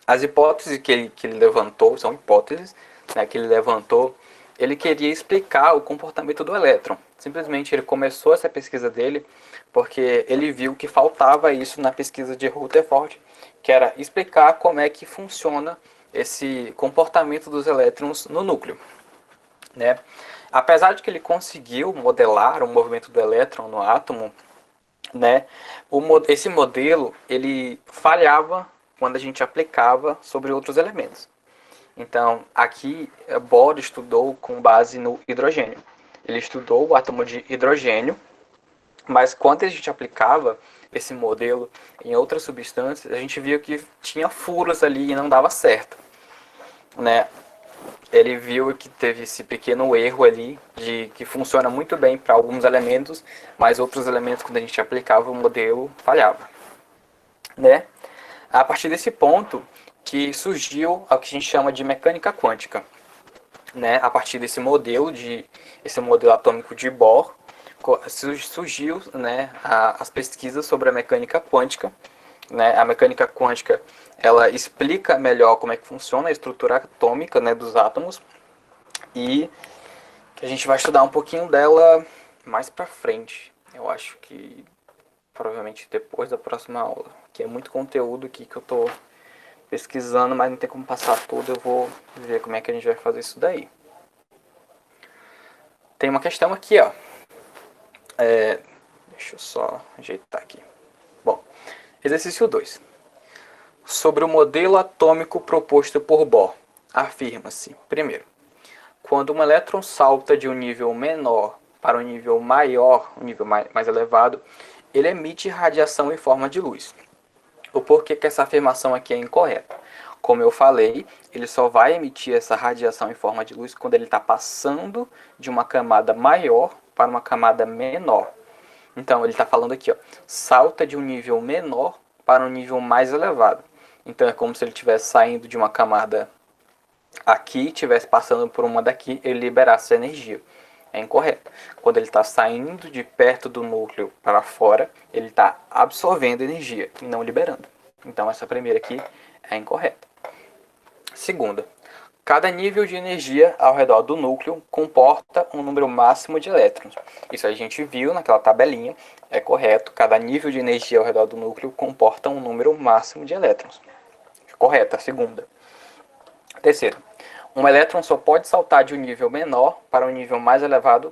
As hipóteses que ele levantou, são hipóteses, né, que ele levantou, ele queria explicar o comportamento do elétron. Simplesmente ele começou essa pesquisa dele porque ele viu que faltava isso na pesquisa de Rutherford, que era explicar como é que funciona esse comportamento dos elétrons no núcleo, né? Apesar de que ele conseguiu modelar o movimento do elétron no átomo, né? Esse modelo ele falhava quando a gente aplicava sobre outros elementos. Então, aqui Bohr estudou com base no hidrogênio. Ele estudou o átomo de hidrogênio, mas quando a gente aplicava esse modelo em outras substâncias, a gente via que tinha furos ali e não dava certo, né? Ele viu que teve esse pequeno erro ali, de que funciona muito bem para alguns elementos, mas outros elementos, quando a gente aplicava o modelo, falhava, né? A partir desse ponto que surgiu o que a gente chama de mecânica quântica, né? A partir esse modelo atômico de Bohr, surgiu, né, as pesquisas sobre a mecânica quântica, né? A mecânica quântica ela explica melhor como é que funciona a estrutura atômica, né, dos átomos, e a gente vai estudar um pouquinho dela mais pra frente. Eu acho que provavelmente depois da próxima aula, que é muito conteúdo aqui que eu tô pesquisando, mas não tem como passar tudo. Eu vou ver como é que a gente vai fazer isso daí. Tem uma questão aqui, ó. Deixa eu só ajeitar aqui. Bom, exercício 2. Sobre o modelo atômico proposto por Bohr, afirma-se, primeiro, quando um elétron salta de um nível menor para um nível maior, um nível mais elevado, ele emite radiação em forma de luz. O porquê que essa afirmação aqui é incorreta? Como eu falei, ele só vai emitir essa radiação em forma de luz quando ele está passando de uma camada maior para uma camada menor. Então, ele está falando aqui, ó, salta de um nível menor para um nível mais elevado. Então, é como se ele estivesse saindo de uma camada aqui, estivesse passando por uma daqui, ele liberasse energia. É incorreto. Quando ele está saindo de perto do núcleo para fora, ele está absorvendo energia e não liberando. Então, essa primeira aqui é incorreta. Segunda, cada nível de energia ao redor do núcleo comporta um número máximo de elétrons. Isso a gente viu naquela tabelinha, é correto. Cada nível de energia ao redor do núcleo comporta um número máximo de elétrons. Correta, a segunda. Terceiro, um elétron só pode saltar de um nível menor para um nível mais elevado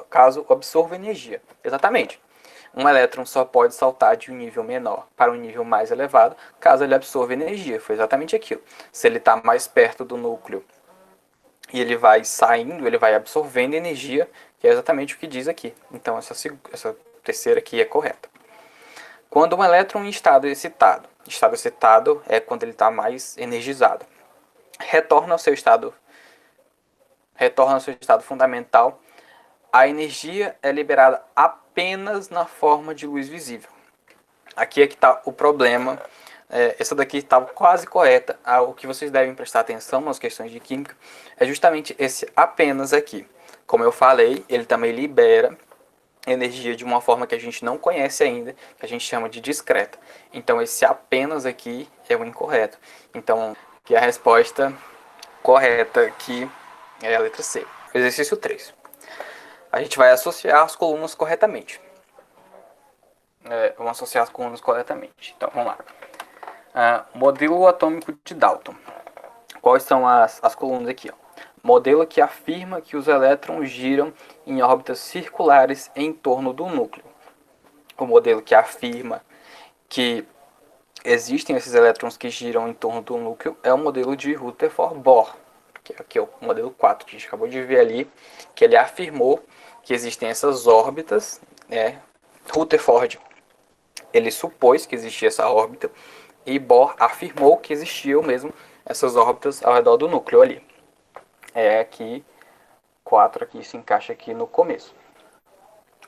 caso absorva energia. Exatamente. Um elétron só pode saltar de um nível menor para um nível mais elevado caso ele absorva energia. Foi exatamente aquilo. Se ele está mais perto do núcleo e ele vai saindo, ele vai absorvendo energia, que é exatamente o que diz aqui. Então essa terceira aqui é correta. Quando um elétron em estado excitado é quando ele está mais energizado, retorna ao seu estado fundamental, a energia é liberada apenas na forma de luz visível. Aqui é que está o problema. Essa daqui está quase correta. O que vocês devem prestar atenção nas questões de química é justamente esse apenas aqui. Como eu falei, ele também libera energia de uma forma que a gente não conhece ainda, que a gente chama de discreta. Então esse apenas aqui é o incorreto. Então, que a resposta correta aqui é a letra C. Exercício 3. A gente vai associar as colunas corretamente. Vamos associar as colunas corretamente. Então, vamos lá. Modelo atômico de Dalton. Quais são as colunas aqui? Ó? Modelo que afirma que os elétrons giram em órbitas circulares em torno do núcleo. O modelo que afirma que existem esses elétrons que giram em torno do núcleo é o modelo de Rutherford-Bohr, que aqui é o modelo 4, que a gente acabou de ver ali, que ele afirmou que existem essas órbitas, Rutherford, ele supôs que existia essa órbita, e Bohr afirmou que existiam mesmo essas órbitas ao redor do núcleo ali. Aqui, 4 aqui se encaixa aqui no começo.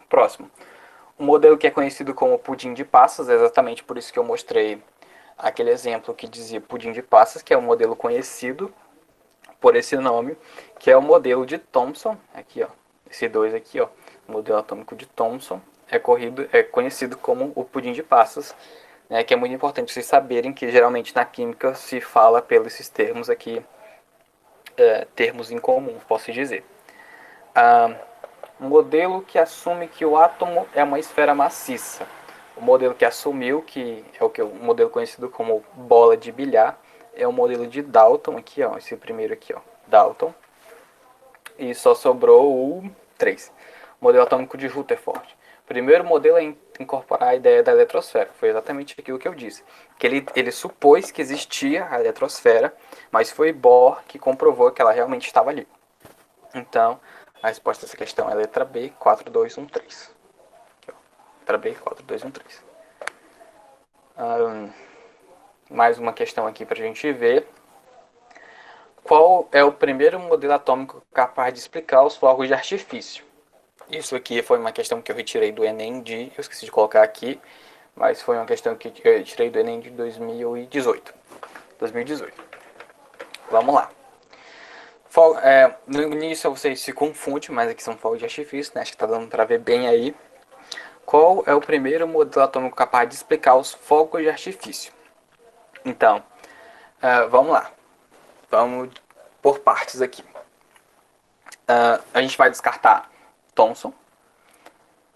Próximo. Um modelo que é conhecido como pudim de passas, é exatamente por isso que eu mostrei aquele exemplo que dizia pudim de passas, que é um modelo conhecido por esse nome, que é o modelo de Thomson, aqui ó, esse 2 aqui ó, o modelo atômico de Thomson, é conhecido como o pudim de passas, né, que é muito importante vocês saberem que geralmente na química se fala pelos esses termos aqui, termos em comum, posso dizer. Um modelo que assume que o átomo é uma esfera maciça. O modelo que assumiu, que é o modelo conhecido como bola de bilhar, é o modelo de Dalton, aqui ó, esse primeiro aqui ó, Dalton. E só sobrou o 3, modelo atômico de Rutherford. primeiro modelo a incorporar a ideia da eletrosfera. Foi exatamente aquilo que eu disse. Que ele supôs que existia a eletrosfera, mas foi Bohr que comprovou que ela realmente estava ali. Então, a resposta a essa questão é a letra B, 4213. Aqui, ó. Letra B, 4213. Mais uma questão aqui para a gente ver. Qual é o primeiro modelo atômico capaz de explicar os fogos de artifício? Isso aqui foi uma questão que eu retirei do Enem eu esqueci de colocar aqui, mas foi uma questão que eu tirei do Enem de 2018. Vamos lá. No início vocês se confundem, mas aqui são fogos de artifício, né? Acho que tá dando para ver bem aí. Qual é o primeiro modelo atômico capaz de explicar os fogos de artifício? Então, vamos lá. Vamos por partes aqui. A gente vai descartar Thomson.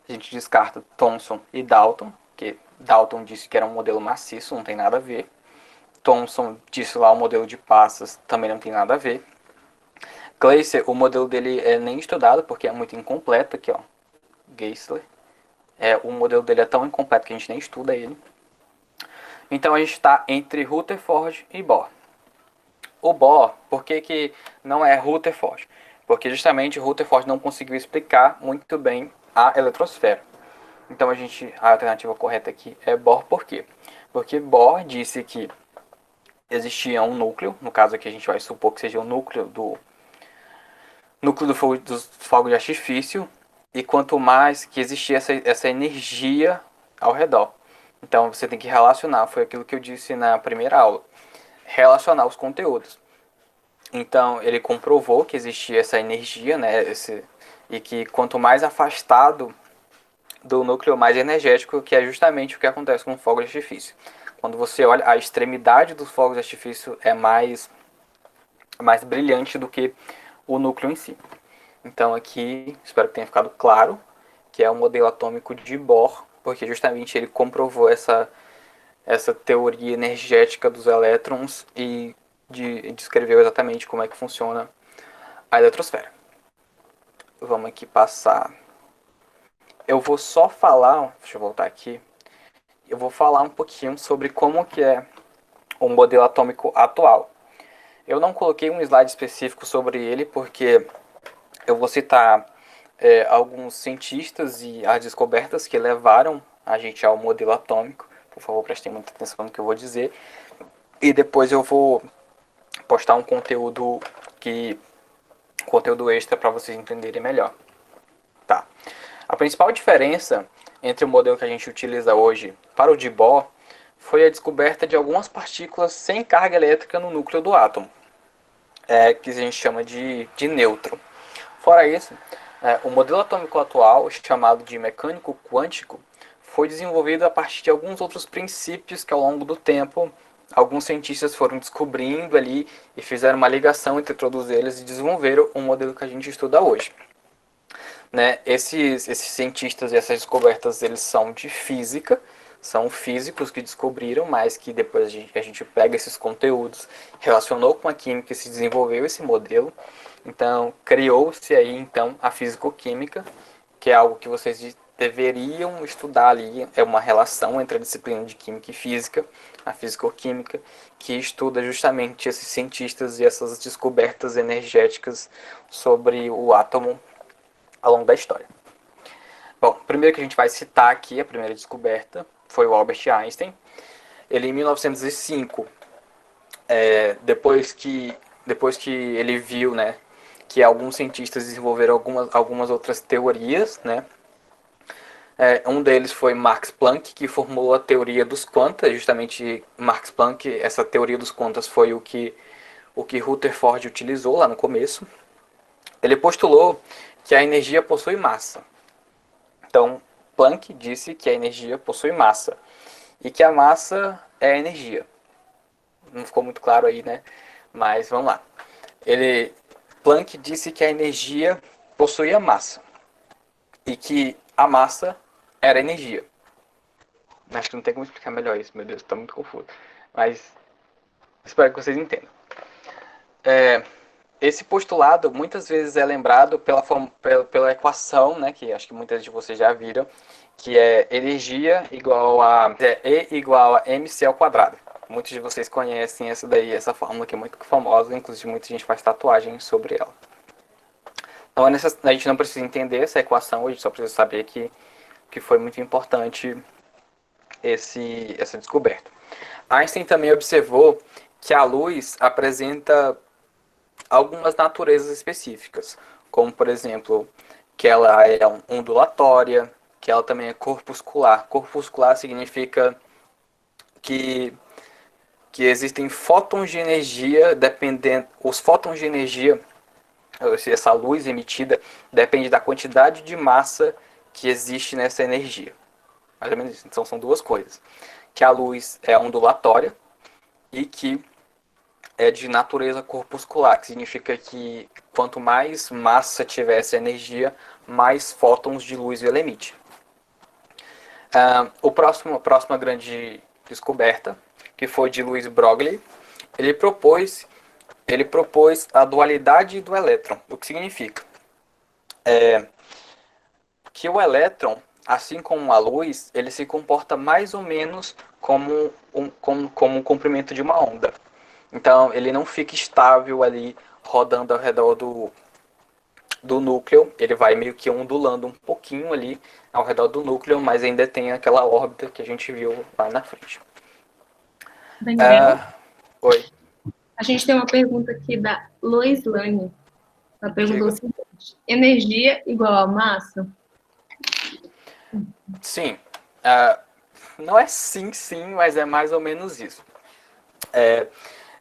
A gente descarta Thomson e Dalton, que Dalton disse que era um modelo maciço, não tem nada a ver. Thomson disse lá o modelo de passas, também não tem nada a ver. Gleiser, o modelo dele é nem estudado porque é muito incompleto. Aqui, ó. Geisler. O modelo dele é tão incompleto que a gente nem estuda ele. Então a gente está entre Rutherford e Bohr. O Bohr, por que não é Rutherford? Porque justamente Rutherford não conseguiu explicar muito bem a eletrosfera. Então a alternativa correta aqui é Bohr. Por quê? Porque Bohr disse que existia um núcleo, no caso aqui a gente vai supor que seja o núcleo dos fogos de artifício, e quanto mais que existia essa energia ao redor. Então você tem que relacionar, foi aquilo que eu disse na primeira aula, relacionar os conteúdos. Então ele comprovou que existia essa energia, né, e que quanto mais afastado do núcleo, mais energético, que é justamente o que acontece com o fogo de artifício. Quando você olha, a extremidade dos fogos de artifício é mais brilhante do que o núcleo em si. Então aqui, espero que tenha ficado claro, que é o modelo atômico de Bohr, porque justamente ele comprovou essa teoria energética dos elétrons e descreveu exatamente como é que funciona a eletrosfera. Vamos aqui passar. Eu vou só falar, deixa eu voltar aqui, eu vou falar um pouquinho sobre como que é o modelo atômico atual. Eu não coloquei um slide específico sobre ele porque eu vou citar alguns cientistas e as descobertas que levaram a gente ao modelo atômico. Por favor, prestem muita atenção no que eu vou dizer. E depois eu vou postar um conteúdo extra para vocês entenderem melhor. Tá. A principal diferença entre o modelo que a gente utiliza hoje para o de Bohr foi a descoberta de algumas partículas sem carga elétrica no núcleo do átomo, que a gente chama de nêutron. Fora isso, o modelo atômico atual, chamado de mecânico quântico, foi desenvolvido a partir de alguns outros princípios que ao longo do tempo alguns cientistas foram descobrindo ali e fizeram uma ligação entre todos eles e desenvolveram o modelo que a gente estuda hoje. Né? Esses cientistas e essas descobertas, eles são de física, são físicos que descobriram, mas que depois a gente pega esses conteúdos, relacionou com a química e se desenvolveu esse modelo. Então, criou-se aí então a físico-química, que é algo que vocês deveriam estudar ali, é uma relação entre a disciplina de química e física, a físico-química, que estuda justamente esses cientistas e essas descobertas energéticas sobre o átomo ao longo da história. Bom, primeiro que a gente vai citar aqui, a primeira descoberta, foi o Albert Einstein. Ele, em 1905, depois que ele viu, né, que alguns cientistas desenvolveram algumas outras teorias, né, um deles foi Max Planck, que formulou a teoria dos quantas. Justamente Max Planck, essa teoria dos quantas foi o que Rutherford utilizou lá no começo. Ele postulou que a energia possui massa. Então, Planck disse que a energia possui massa e que a massa é energia. Não ficou muito claro aí, né? Mas vamos lá. Planck disse que a energia possuía massa e que a massa era energia. Acho que não tem como explicar melhor isso, meu Deus, está muito confuso. Mas espero que vocês entendam. esse postulado muitas vezes é lembrado pela equação, né, que acho que muitas de vocês já viram, que é energia igual a E igual a mc ao quadrado. Muitos de vocês conhecem essa daí, essa fórmula que é muito famosa, inclusive muita gente faz tatuagem sobre ela. Então a gente não precisa entender essa equação, a gente só precisa saber que foi muito importante essa descoberta. Einstein também observou que a luz apresenta algumas naturezas específicas, como por exemplo, que ela é ondulatória, que ela também é corpuscular. Corpuscular significa que, que existem fótons de energia, dependendo, os fótons de energia, essa luz emitida, depende da quantidade de massa que existe nessa energia. Mais ou menos isso. Então são duas coisas. Que a luz é ondulatória e que é de natureza corpuscular, que significa que quanto mais massa tiver essa energia, mais fótons de luz ela emite. A próxima grande descoberta, que foi de Louis Broglie, ele propôs a dualidade do elétron. O que significa? Que o elétron, assim como a luz, ele se comporta mais ou menos como um comprimento de uma onda. Então, ele não fica estável ali, rodando ao redor do núcleo. Ele vai meio que ondulando um pouquinho ali ao redor do núcleo, mas ainda tem aquela órbita que a gente viu lá na frente. Daniel, Oi. a gente tem uma pergunta aqui da Lois Lane. Ela perguntou o Diga. seguinte: energia igual a massa? Sim. Não é sim, mas é mais ou menos isso.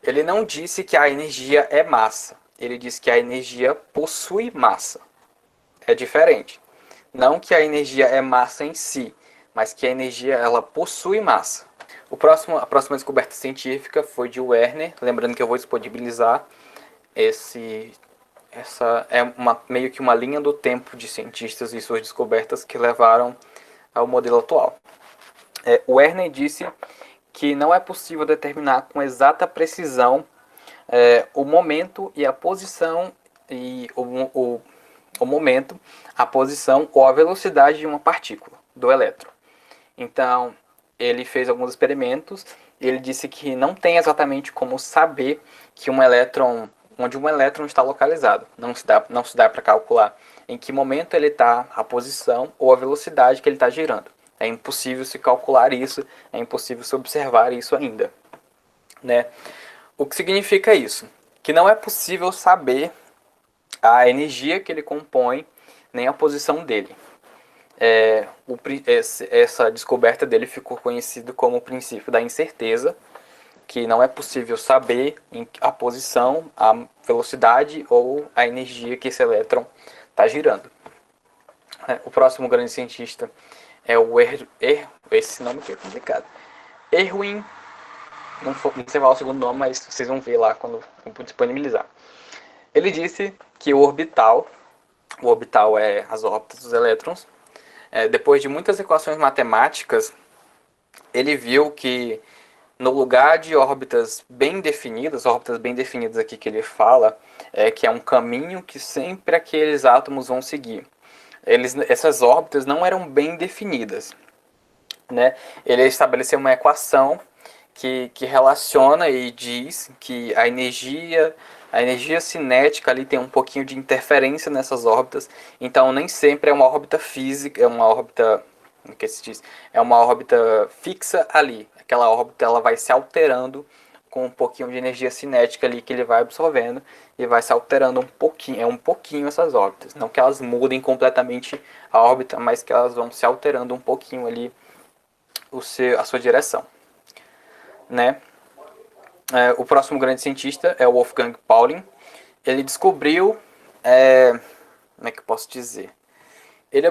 Ele não disse que a energia é massa. Ele disse que a energia possui massa. É diferente. Não que a energia é massa em si, mas que a energia ela possui massa. A próxima descoberta científica foi de Werner. Lembrando que eu vou disponibilizar essa é meio que uma linha do tempo de cientistas e suas descobertas que levaram ao modelo atual. Werner disse que não é possível determinar com exata precisão o momento e a posição e o momento, a posição ou a velocidade de uma partícula do elétron. Então, ele fez alguns experimentos e ele disse que não tem exatamente como saber que onde um elétron está localizado. Não se dá para calcular em que momento ele está, a posição ou a velocidade que ele está girando. É impossível se calcular isso, é impossível se observar isso ainda. Né? O que significa isso? Que não é possível saber a energia que ele compõe, nem a posição dele. Essa descoberta dele ficou conhecido como o princípio da incerteza, que não é possível saber a posição, a velocidade ou a energia que esse elétron está girando. O próximo grande cientista é o esse nome aqui é complicado. Erwin, não sei falar o segundo nome, mas vocês vão ver lá quando eu disponibilizar. Ele disse que o orbital é as órbitas dos elétrons. Depois de muitas equações matemáticas, ele viu que no lugar de órbitas bem definidas aqui que ele fala, que é um caminho que sempre aqueles átomos vão seguir. Essas órbitas não eram bem definidas. Né? Ele estabeleceu uma equação que relaciona e diz que a energia cinética ali tem um pouquinho de interferência nessas órbitas, então nem sempre é uma órbita física, é uma órbita, o que se diz? É uma órbita fixa ali. Aquela órbita ela vai se alterando com um pouquinho de energia cinética ali que ele vai absorvendo e vai se alterando um pouquinho essas órbitas. Não que elas mudem completamente a órbita, mas que elas vão se alterando um pouquinho ali a sua direção. Né? O próximo grande cientista é o Wolfgang Paulin. Ele descobriu, como é que eu posso dizer? Ele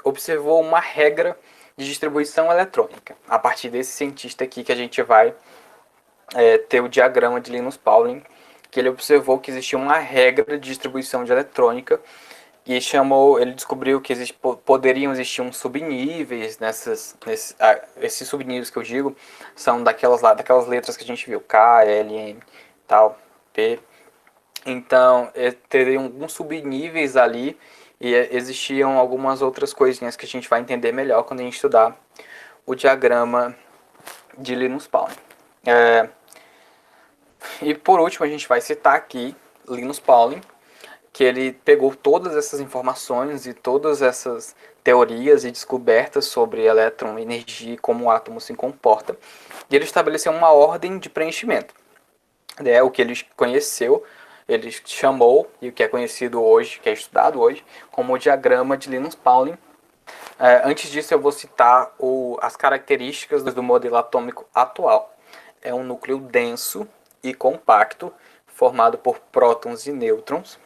observou uma regra de distribuição eletrônica. A partir desse cientista aqui que a gente vai ter o diagrama de Linus Pauling, que ele observou que existia uma regra de distribuição de eletrônica e ele descobriu que poderiam existir uns subníveis esses subníveis que eu digo são daquelas letras que a gente viu, K, L, M, tal, P. Então, teriam alguns subníveis ali e existiam algumas outras coisinhas que a gente vai entender melhor quando a gente estudar o diagrama de Linus Pauling. E por último, a gente vai citar aqui Linus Pauling, que ele pegou todas essas informações e todas essas teorias e descobertas sobre elétron, energia e como o átomo se comporta, e ele estabeleceu uma ordem de preenchimento. O que ele conheceu, ele chamou, e o que é conhecido hoje, que é estudado hoje, como o diagrama de Linus Pauling. Antes disso, eu vou citar as características do modelo atômico atual. É um núcleo denso e compacto, formado por prótons e nêutrons.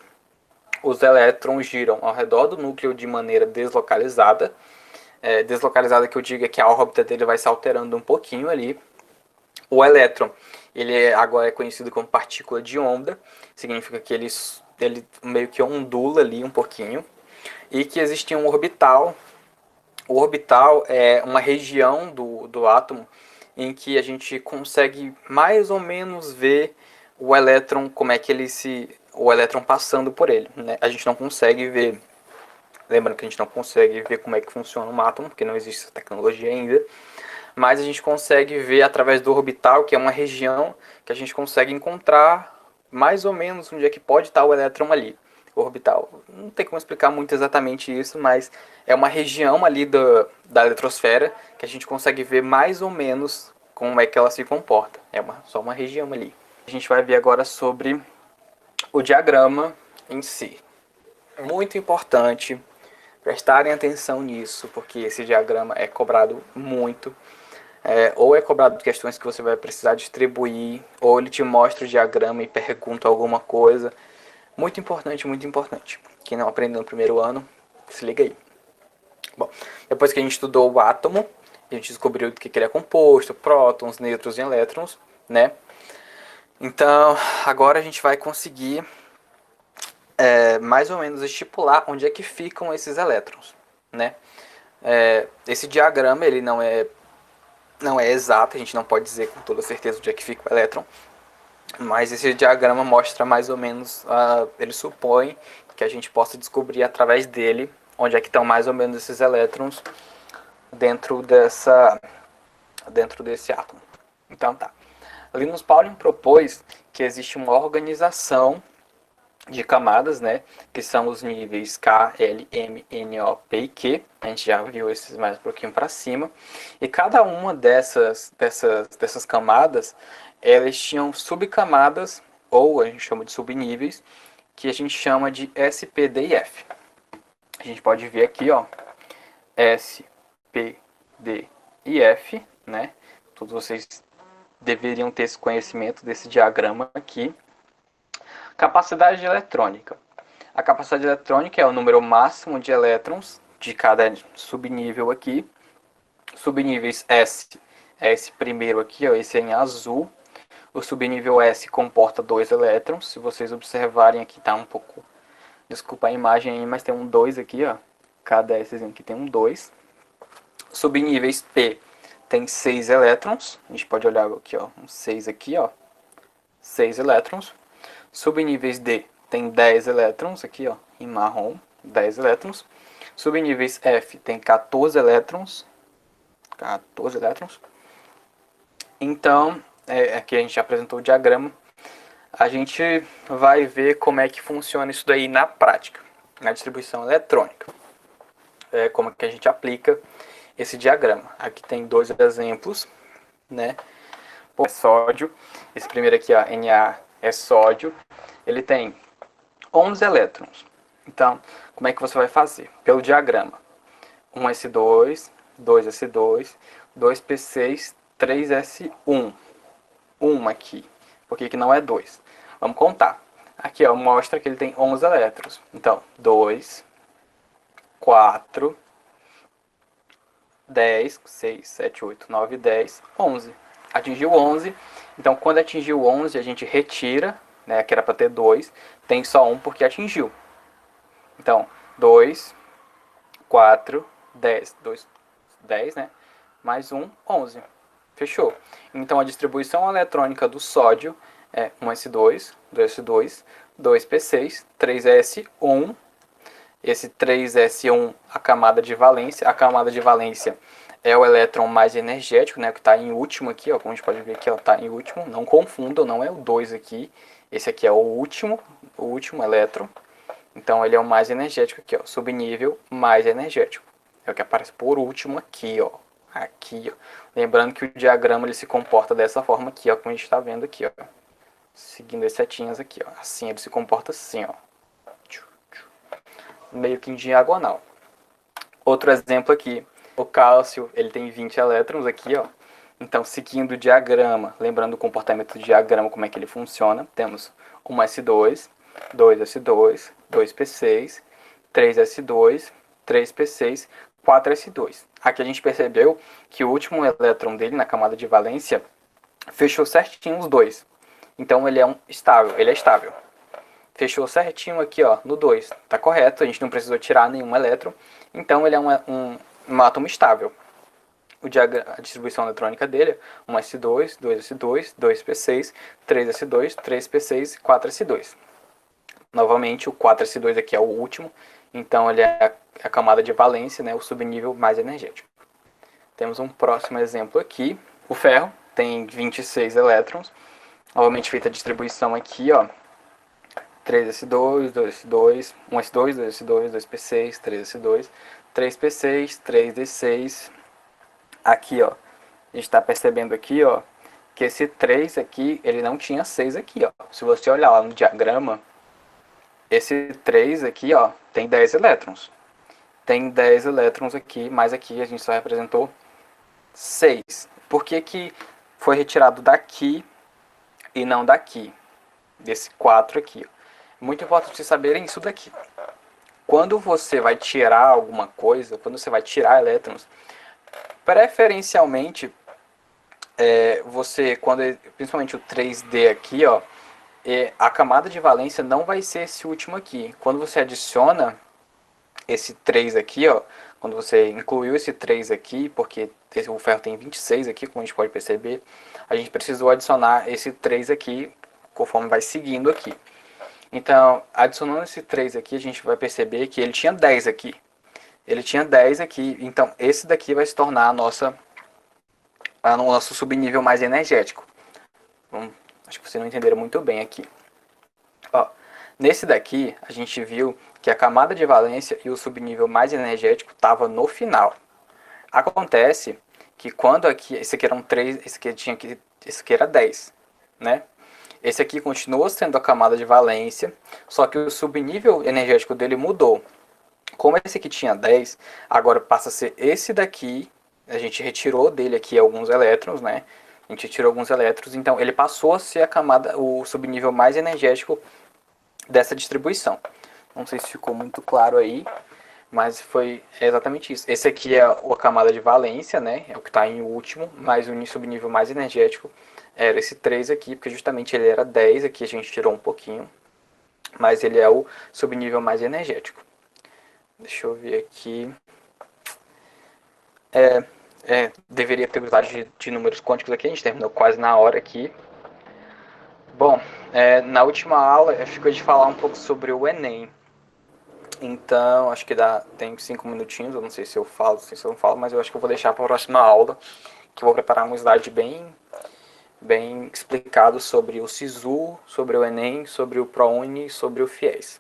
Os elétrons giram ao redor do núcleo de maneira deslocalizada. Deslocalizada que eu digo é que a órbita dele vai se alterando um pouquinho ali. O elétron, ele agora é conhecido como partícula de onda, significa que ele meio que ondula ali um pouquinho, e que existe um orbital. O orbital é uma região do átomo em que a gente consegue mais ou menos ver o elétron, como é que o elétron passando por ele, né? A gente não consegue ver, lembrando que a gente não consegue ver como é que funciona um átomo, porque não existe essa tecnologia ainda, mas a gente consegue ver através do orbital, que é uma região que a gente consegue encontrar mais ou menos onde é que pode estar o elétron ali, o orbital. Não tem como explicar muito exatamente isso, mas é uma região ali da eletrosfera que a gente consegue ver mais ou menos como é que ela se comporta. Só uma região ali. A gente vai ver agora sobre o diagrama em si. Muito importante prestarem atenção nisso, porque esse diagrama é cobrado muito. Ou é cobrado de questões que você vai precisar distribuir, ou ele te mostra o diagrama e pergunta alguma coisa. Muito importante, muito importante. Quem não aprendeu no primeiro ano, se liga aí. Bom, depois que a gente estudou o átomo, a gente descobriu do que ele é composto, prótons, nêutrons e elétrons, né? Então, agora a gente vai conseguir mais ou menos estipular onde é que ficam esses elétrons, né? Esse diagrama, ele não é exato, a gente não pode dizer com toda certeza onde é que fica o elétron, mas esse diagrama mostra mais ou menos, ele supõe que a gente possa descobrir através dele onde é que estão mais ou menos esses elétrons dentro desse átomo. Então tá. Linus Pauling propôs que existe uma organização de camadas, né, que são os níveis K, L, M, N, O, P e Q. A gente já viu esses mais um pouquinho para cima. E cada uma dessas camadas, elas tinham subcamadas, ou a gente chama de subníveis, que a gente chama de S, P, D e F. A gente pode ver aqui, ó, S, P, D e F, né? Todos vocês deveriam ter esse conhecimento desse diagrama aqui. Capacidade eletrônica. A capacidade eletrônica é o número máximo de elétrons de cada subnível aqui. Subníveis S é esse primeiro aqui, ó, esse é em azul. O subnível S comporta 2 elétrons. Se vocês observarem aqui, tá um pouco... Desculpa a imagem aí, mas tem um 2 aqui, ó. Cada S aqui tem um 2. Subníveis P tem 6 elétrons. A gente pode olhar aqui, ó, um 6 aqui, ó. 6 elétrons. Subníveis D tem 10 elétrons, aqui ó, em marrom, 10 elétrons. Subníveis F tem 14 elétrons. 14 elétrons. Então, aqui a gente apresentou o diagrama. A gente vai ver como é que funciona isso daí na prática, na distribuição eletrônica. Como que a gente aplica esse diagrama. Aqui tem 2 exemplos, né? É sódio. Esse primeiro aqui, ó, Na é sódio. Ele tem 11 elétrons. Então, como é que você vai fazer? Pelo diagrama. 1s2, 2s2, 2p6, 3s1. 1 aqui. Por que não é 2? Vamos contar. Aqui ó, mostra que ele tem 11 elétrons. Então, 2, 4, 10, 6, 7, 8, 9, 10, 11. Atingiu 11. Então, quando atingiu 11, a gente retira, né, que era para ter 2. Tem só 1 porque atingiu. Então, 2, 4, 10. 2, 10, né? Mais 1, 11. Fechou. Então, a distribuição eletrônica do sódio é 1s2, 2s2, 2p6, 3s1. Esse 3s1, a camada de valência. A camada de valência é o elétron mais energético, né, que está em último aqui, ó, como a gente pode ver aqui, está em último. Não confundam, não é o 2 aqui. Esse aqui é o último elétron. Então ele é o mais energético aqui, ó, subnível mais energético. É o que aparece por último aqui, ó. Aqui, ó. Lembrando que o diagrama ele se comporta dessa forma aqui, ó, como a gente está vendo aqui, ó. Seguindo as setinhas aqui, ó. Assim, ele se comporta assim, ó. Meio que em diagonal. Outro exemplo aqui, o cálcio, ele tem 20 elétrons aqui, ó. Então, seguindo o diagrama, lembrando o comportamento do diagrama, como é que ele funciona, temos 1s2, 2s2, 2p6, 3s2, 3p6, 4s2. Aqui a gente percebeu que o último elétron dele, na camada de valência, fechou certinho os dois. Então, ele é estável. Fechou certinho aqui, ó, no 2. Tá correto, a gente não precisou tirar nenhum elétron. Então, ele é um átomo estável. A distribuição eletrônica dele é 1s2, 2s2, 2p6, 3s2, 3p6 e 4s2. Novamente, o 4s2 aqui é o último. Então, ele é a camada de valência, né, o subnível mais energético. Temos um próximo exemplo aqui. O ferro tem 26 elétrons. Novamente feita a distribuição aqui, ó. 3s2, 2s2, 1s2, 2s2, 2p6, 3s2, 3p6, 3d6. Aqui, ó, a gente está percebendo aqui, ó, que esse 3 aqui, ele não tinha 6 aqui, ó. Se você olhar lá no diagrama, esse 3 aqui, ó, tem 10 elétrons. Tem 10 elétrons aqui, mas aqui a gente só representou 6. Por que que foi retirado daqui e não daqui? Desse 4 aqui, ó. Muito importante vocês saberem isso daqui. Quando você vai tirar alguma coisa, quando você vai tirar elétrons, preferencialmente, principalmente o 3D aqui, ó, a camada de valência não vai ser esse último aqui. Quando você adiciona esse 3 aqui, ó, quando você incluiu esse 3 aqui, porque o ferro tem 26 aqui, como a gente pode perceber, a gente precisou adicionar esse 3 aqui, conforme vai seguindo aqui. Então, adicionando esse 3 aqui, a gente vai perceber que ele tinha 10 aqui. Ele tinha 10 aqui, então esse daqui vai se tornar o nosso subnível mais energético. Acho que vocês não entenderam muito bem aqui. Ó, nesse daqui, a gente viu que a camada de valência e o subnível mais energético estava no final. Acontece que quando aqui, esse aqui era um 3, esse aqui era 10, né? Esse aqui continua sendo a camada de valência, só que o subnível energético dele mudou. Como esse aqui tinha 10, agora passa a ser esse daqui. A gente retirou dele aqui alguns elétrons, né? A gente tirou alguns elétrons, então ele passou a ser o subnível mais energético dessa distribuição. Não sei se ficou muito claro aí, mas foi exatamente isso. Esse aqui é a camada de valência, né? É o que está em último, mas o subnível mais energético era esse 3 aqui, porque justamente ele era 10, aqui a gente tirou um pouquinho, mas ele é o subnível mais energético. Deixa eu ver aqui. Deveria ter usado de números quânticos aqui, a gente terminou quase na hora aqui. Bom, na última aula ficou de falar um pouco sobre o Enem. Então, acho que tem 5 minutinhos, eu não sei se eu falo, se eu não falo, mas eu acho que eu vou deixar para a próxima aula, que eu vou preparar um slide bem explicado sobre o SISU, sobre o Enem, sobre o ProUni e sobre o FIES.